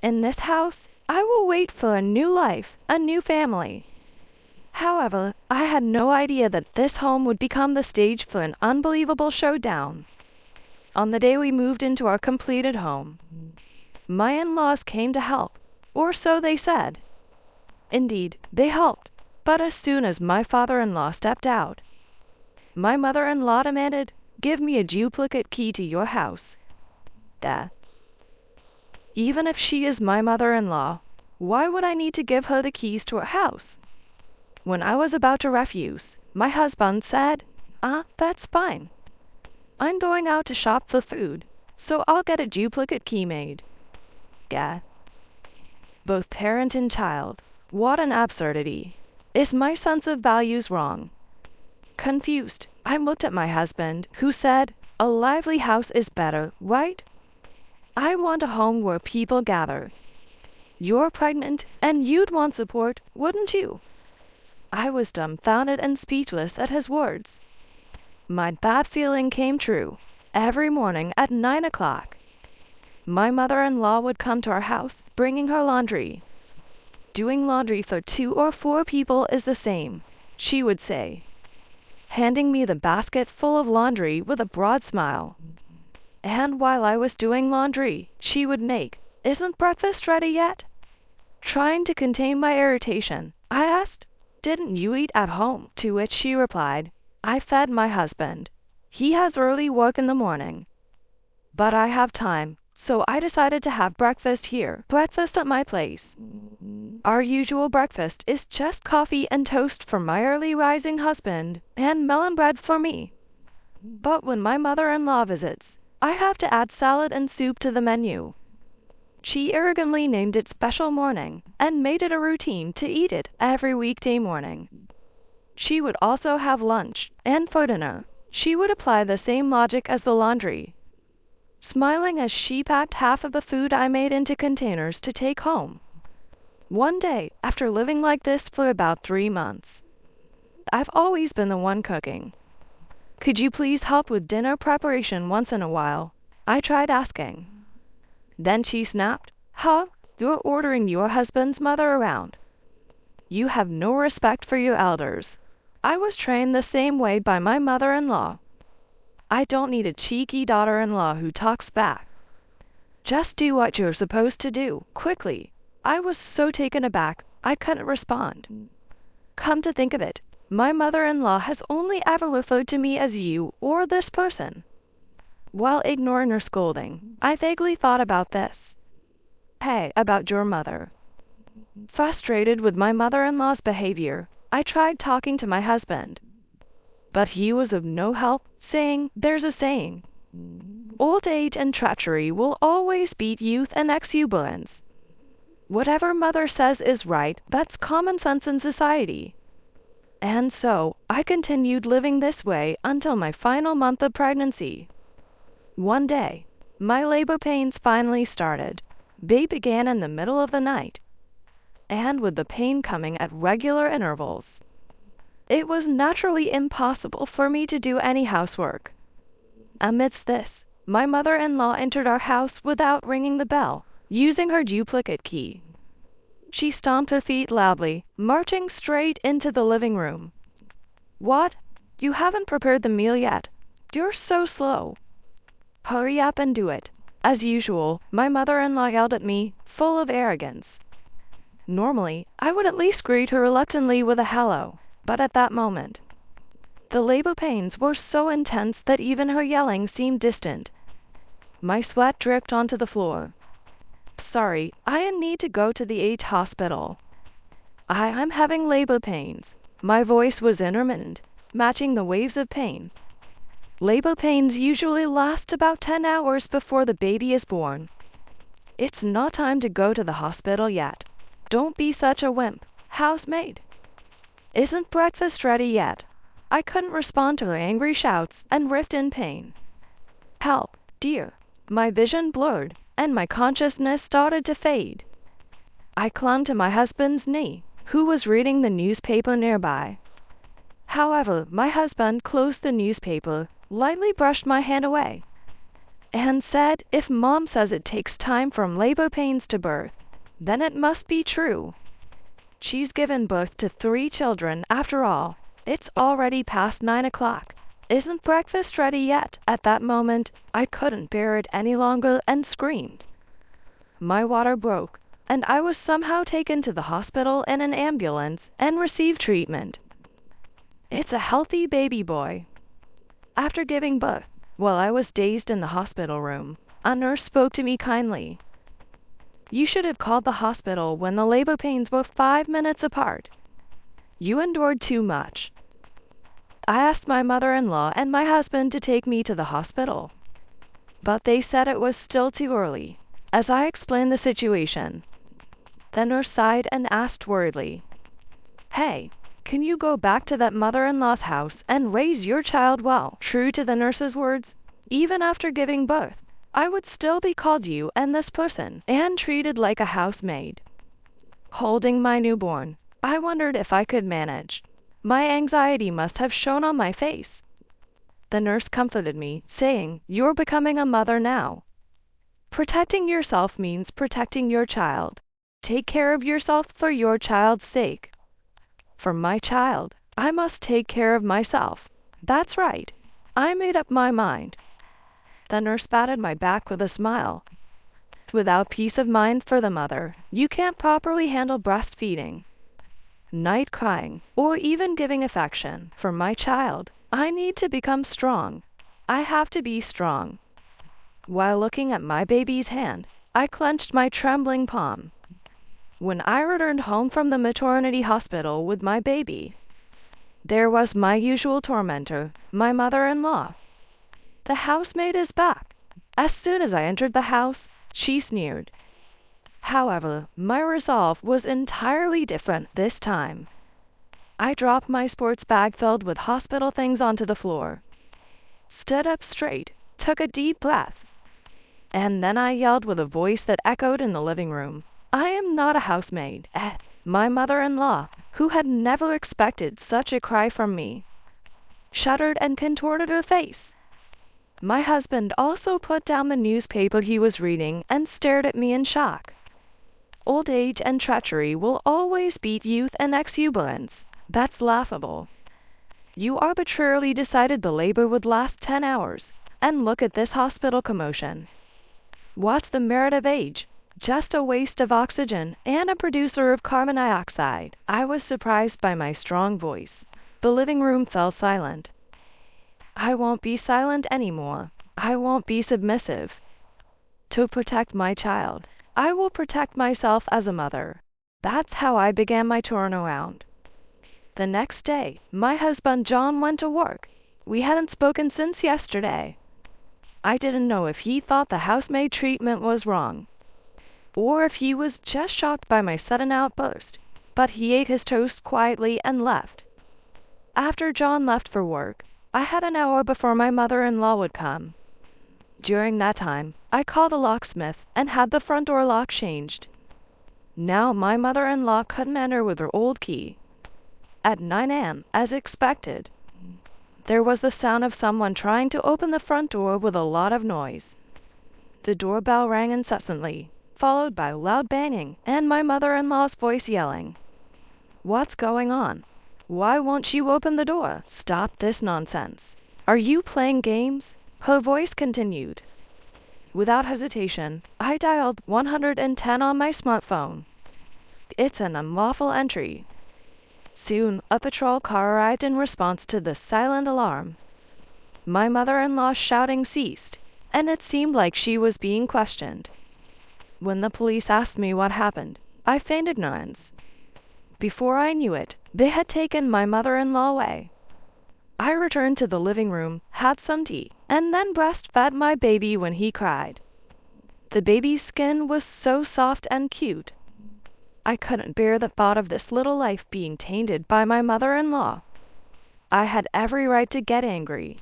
In this house, I will wait for a new life, a new family. However, I had no idea that this home would become the stage for an unbelievable showdown. On the day we moved into our completed home, my in-laws came to help, or so they said. Indeed, they helped, but as soon as my father-in-law stepped out, my mother-in-law demanded, "Give me a duplicate key to your house." That. Even if she is my mother-in-law, why would I need to give her the keys to her house? When I was about to refuse, my husband said, that's fine. I'm going out to shop for food, so I'll get a duplicate key made. Yeah. Both parent and child, what an absurdity. Is my sense of values wrong? Confused, I looked at my husband, who said, "A lively house is better, right? I want a home where people gather. You're pregnant, and you'd want support, wouldn't you?" I was dumbfounded and speechless at his words. My bad feeling came true. Every morning at 9 o'clock, my mother-in-law would come to our house, bringing her laundry. "Doing laundry for 2 or 4 people is the same," she would say, handing me the basket full of laundry with a broad smile. And while I was doing laundry, she would make, "Isn't breakfast ready yet?" Trying to contain my irritation, I asked, "Didn't you eat at home?" To which she replied, "I fed my husband. He has early work in the morning. But I have time, so I decided to have breakfast here, breakfast at my place. Our usual breakfast is just coffee and toast for my early rising husband, and melon bread for me. But when my mother-in-law visits, I have to add salad and soup to the menu." She arrogantly named it special morning and made it a routine to eat it every weekday morning. She would also have lunch, and for dinner, she would apply the same logic as the laundry, smiling as she packed half of the food I made into containers to take home. One day, after living like this for about 3 months, I've always been the one cooking. "Could you please help with dinner preparation once in a while?" I tried asking. Then she snapped, "You're ordering your husband's mother around. You have no respect for your elders. I was trained the same way by my mother-in-law. I don't need a cheeky daughter-in-law who talks back. Just do what you're supposed to do, quickly." I was so taken aback, I couldn't respond. Come to think of it, my mother-in-law has only ever referred to me as you or this person. While ignoring her scolding, I vaguely thought about this. "Hey, about your mother." Frustrated with my mother-in-law's behavior, I tried talking to my husband. But he was of no help, saying, "There's a saying, old age and treachery will always beat youth and exuberance. Whatever mother says is right, that's common sense in society." And so, I continued living this way until my final month of pregnancy. One day, my labor pains finally started. They began in the middle of the night, and with the pain coming at regular intervals, it was naturally impossible for me to do any housework. Amidst this, my mother-in-law entered our house without ringing the bell, using her duplicate key. She stomped her feet loudly, marching straight into the living room. "What? You haven't prepared the meal yet? You're so slow. Hurry up and do it." As usual, my mother-in-law yelled at me, full of arrogance. Normally, I would at least greet her reluctantly with a hello, but at that moment, the labor pains were so intense that even her yelling seemed distant. My sweat dripped onto the floor. "Sorry, I need to go to the hospital. I'm having labor pains." My voice was intermittent, matching the waves of pain. Labor pains usually last about 10 hours before the baby is born. It's not time to go to the hospital yet. Don't be such a wimp, housemaid. Isn't breakfast ready yet? I couldn't respond to her angry shouts and writhed in pain. "Help! dear. My vision blurred, and my consciousness started to fade. I clung to my husband's knee, who was reading the newspaper nearby. However, my husband closed the newspaper, lightly brushed my hand away, and said, "If Mom says it takes time from labor pains to birth, then it must be true. She's given birth to 3 children after all. It's already past 9 o'clock. Isn't breakfast ready yet?" At that moment, I couldn't bear it any longer and screamed. My water broke, and I was somehow taken to the hospital in an ambulance and received treatment. It's a healthy baby boy. After giving birth, while I was dazed in the hospital room, a nurse spoke to me kindly. "You should have called the hospital when the labor pains were 5 minutes apart. You endured too much." I asked my mother-in-law and my husband to take me to the hospital, but they said it was still too early. As I explained the situation, the nurse sighed and asked worriedly, "Hey, can you go back to that mother-in-law's house and raise your child well?" True to the nurse's words, even after giving birth, I would still be called you and this person and treated like a housemaid. Holding my newborn, I wondered if I could manage. My anxiety must have shown on my face. The nurse comforted me, saying, "You're becoming a mother now. Protecting yourself means protecting your child. Take care of yourself for your child's sake." For my child, I must take care of myself. That's right. I made up my mind. The nurse patted my back with a smile. Without peace of mind for the mother, you can't properly handle breastfeeding, night crying, or even giving affection. For my child, I need to become strong. I have to be strong. While looking at my baby's hand, I clenched my trembling palm. When I returned home from the maternity hospital with my baby, there was my usual tormentor, my mother-in-law. "The housemaid is back." As soon as I entered the house, she sneered. However, my resolve was entirely different this time. I dropped my sports bag filled with hospital things onto the floor, stood up straight, took a deep breath, and then I yelled with a voice that echoed in the living room, "I am not a housemaid." My mother-in-law, who had never expected such a cry from me, shuddered and contorted her face. My husband also put down the newspaper he was reading and stared at me in shock. Old age and treachery will always beat youth and exuberance. That's laughable. You arbitrarily decided the labor would last 10 hours, and look at this hospital commotion. What's the merit of age? Just a waste of oxygen and a producer of carbon dioxide. I was surprised by my strong voice. The living room fell silent. I won't be silent anymore. I won't be submissive. To protect my child, I will protect myself as a mother. That's how I began my turnaround. The next day, my husband John went to work. We hadn't spoken since yesterday. I didn't know if he thought the housemaid treatment was wrong, or if he was just shocked by my sudden outburst, but he ate his toast quietly and left. After John left for work, I had an hour before my mother-in-law would come. During that time, I called a locksmith and had the front door lock changed. Now my mother-in-law couldn't enter with her old key. At 9 a.m., as expected, there was the sound of someone trying to open the front door with a lot of noise. The doorbell rang incessantly, followed by loud banging and my mother-in-law's voice yelling, "What's going on? Why won't you open the door? Stop this nonsense. Are you playing games?" Her voice continued. Without hesitation, I dialed 110 on my smartphone. It's an unlawful entry. Soon, a patrol car arrived in response to the silent alarm. My mother-in-law's shouting ceased, and it seemed like she was being questioned. When the police asked me what happened, I feigned ignorance. Before I knew it, they had taken my mother-in-law away. I returned to the living room, had some tea, and then breastfed my baby when he cried. The baby's skin was so soft and cute. I couldn't bear the thought of this little life being tainted by my mother-in-law. I had every right to get angry.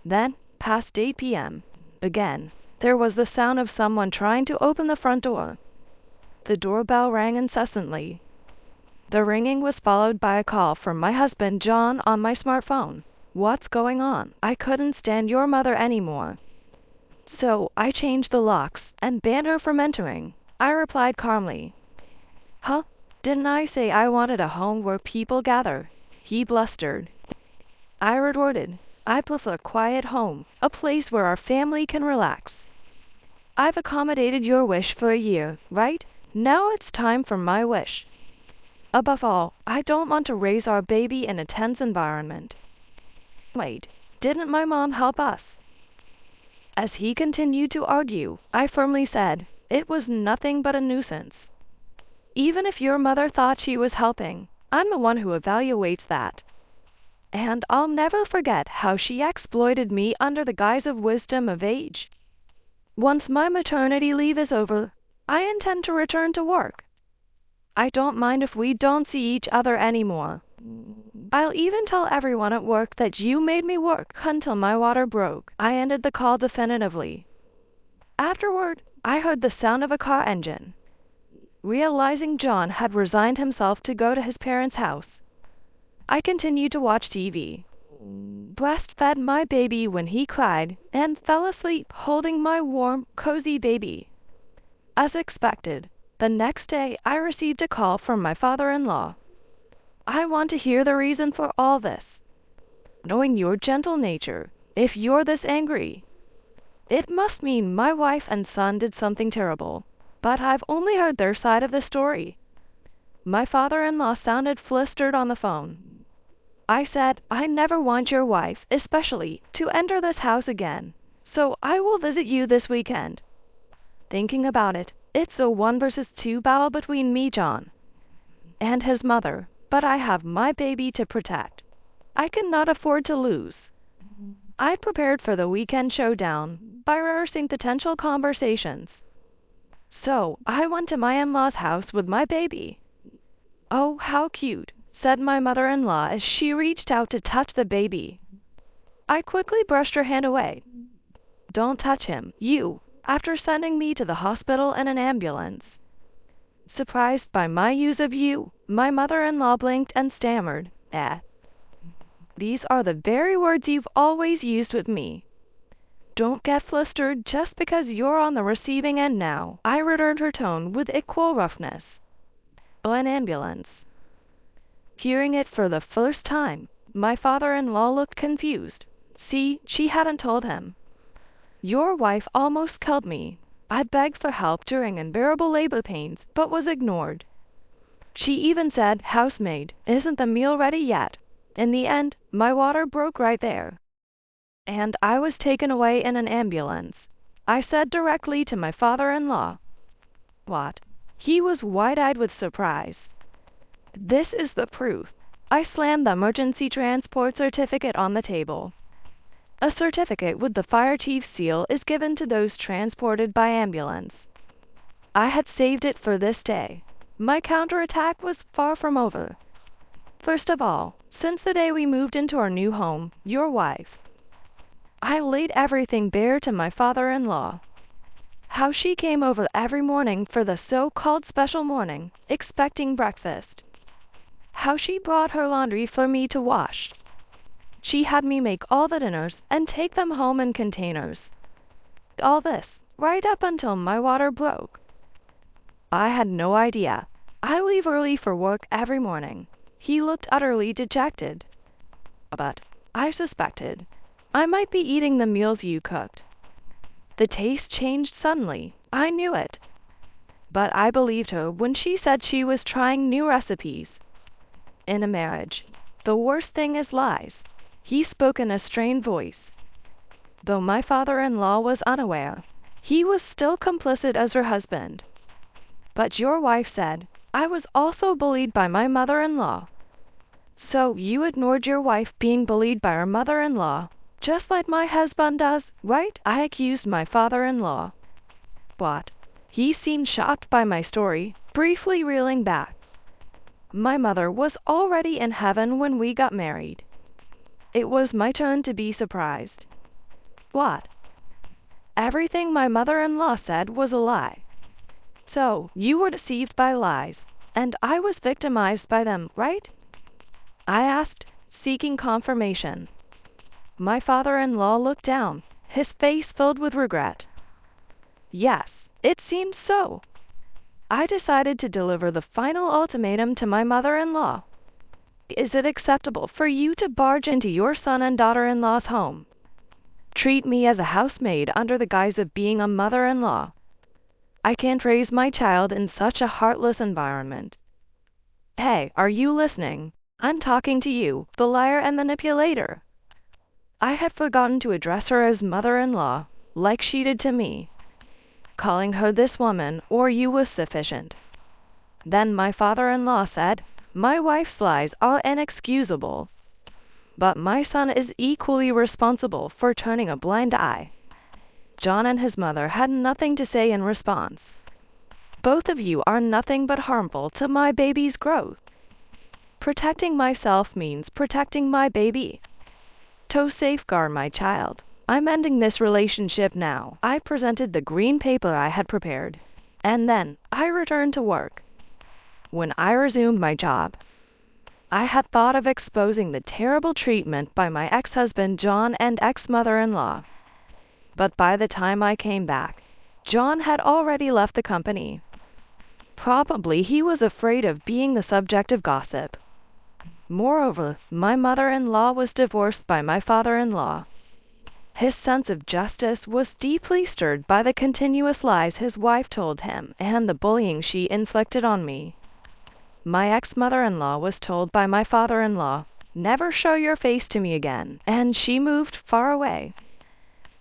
Then, past 8 p.m., Again, there was the sound of someone trying to open the front door. The doorbell rang incessantly. The ringing was followed by a call from my husband John on my smartphone. "What's going on? I couldn't stand your mother anymore. So I changed the locks and banned her from entering," I replied calmly. "Huh? Didn't I say I wanted a home where people gather?" he blustered. I retorted, "I prefer a quiet home, a place where our family can relax. I've accommodated your wish for a year, right? Now it's time for my wish. Above all, I don't want to raise our baby in a tense environment. Wait, didn't my mom help us?" As he continued to argue, I firmly said, "It was nothing but a nuisance. Even if your mother thought she was helping, I'm the one who evaluates that. And I'll never forget how she exploited me under the guise of wisdom of age. Once my maternity leave is over, I intend to return to work. I don't mind if we don't see each other anymore. I'll even tell everyone at work that you made me work until my water broke." I ended the call definitively. Afterward, I heard the sound of a car engine. Realizing John had resigned himself to go to his parents' house, I continued to watch TV, breastfed my baby when he cried, and fell asleep holding my warm, cozy baby. As expected, the next day I received a call from my father-in-law. "I want to hear the reason for all this. Knowing your gentle nature, if you're this angry, it must mean my wife and son did something terrible, but I've only heard their side of the story." My father-in-law sounded flustered on the phone. I said, "I never want your wife, especially, to enter this house again, so I will visit you this weekend. Thinking about it, it's a 1 versus 2 battle between me, John, and his mother, but I have my baby to protect. I cannot afford to lose." I'd prepared for the weekend showdown by rehearsing potential conversations. So I went to my in-laws' house with my baby. "Oh, how cute," said my mother-in-law as she reached out to touch the baby. I quickly brushed her hand away. "Don't touch him, you," after sending me to the hospital in an ambulance. Surprised by my use of "you," my mother-in-law blinked and stammered, "These are the very words you've always used with me. Don't get flustered just because you're on the receiving end now," I returned her tone with equal roughness. An ambulance. Hearing it for the first time, my father-in-law looked confused. See, she hadn't told him. "Your wife almost killed me. I begged for help during unbearable labor pains, but was ignored. She even said, 'Housemaid, isn't the meal ready yet?' In the end, my water broke right there, and I was taken away in an ambulance," I said directly to my father-in-law. "What?" He was wide-eyed with surprise. "This is the proof." I slammed the emergency transport certificate on the table. A certificate with the fire chief's seal is given to those transported by ambulance. I had saved it for this day. My counterattack was far from over. First of all, since the day we moved into our new home, your wife, I laid everything bare to my father-in-law. How she came over every morning for the so-called special morning, expecting breakfast. How she brought her laundry for me to wash. She had me make all the dinners and take them home in containers. All this, right up until my water broke. I had no idea. I leave early for work every morning. He looked utterly dejected. But I suspected I might be eating the meals you cooked. The taste changed suddenly. I knew it. But I believed her when she said she was trying new recipes. In a marriage, the worst thing is lies. He spoke in a strained voice. Though my father-in-law was unaware, he was still complicit as her husband. But your wife said, I was also bullied by my mother-in-law. So you ignored your wife being bullied by her mother-in-law, just like my husband does, right? I accused my father-in-law. What? He seemed shocked by my story, briefly reeling back. My mother was already in heaven when we got married. It was my turn to be surprised. What? Everything my mother-in-law said was a lie. So, you were deceived by lies, and I was victimized by them, right? I asked, seeking confirmation. My father-in-law looked down, his face filled with regret. Yes, it seems so. I decided to deliver the final ultimatum to my mother-in-law. Is it acceptable for you to barge into your son and daughter-in-law's home? Treat me as a housemaid under the guise of being a mother-in-law. I can't raise my child in such a heartless environment. Hey, are you listening? I'm talking to you, the liar and manipulator. I had forgotten to address her as mother-in-law, like she did to me. Calling her this woman or you was sufficient. Then my father-in-law said, my wife's lies are inexcusable. But my son is equally responsible for turning a blind eye. John and his mother had nothing to say in response. Both of you are nothing but harmful to my baby's growth. Protecting myself means protecting my baby. To safeguard my child, I'm ending this relationship now. I presented the green paper I had prepared, and then I returned to work. When I resumed my job, I had thought of exposing the terrible treatment by my ex-husband John and ex-mother-in-law. But by the time I came back, John had already left the company. Probably he was afraid of being the subject of gossip. Moreover, my mother-in-law was divorced by my father-in-law. His sense of justice was deeply stirred by the continuous lies his wife told him and the bullying she inflicted on me. My ex-mother-in-law was told by my father-in-law, never show your face to me again, and she moved far away.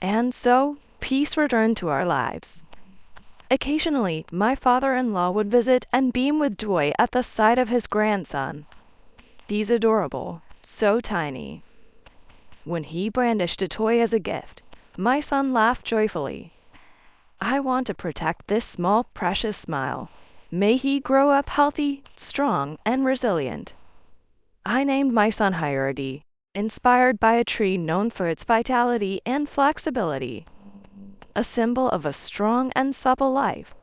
And so, peace returned to our lives. Occasionally, my father-in-law would visit and beam with joy at the sight of his grandson. He's adorable, so tiny. When he brandished a toy as a gift, my son laughed joyfully. I want to protect this small, precious smile. May he grow up healthy, strong, and resilient. I named my son Hierarchy, inspired by a tree known for its vitality and flexibility, a symbol of a strong and supple life.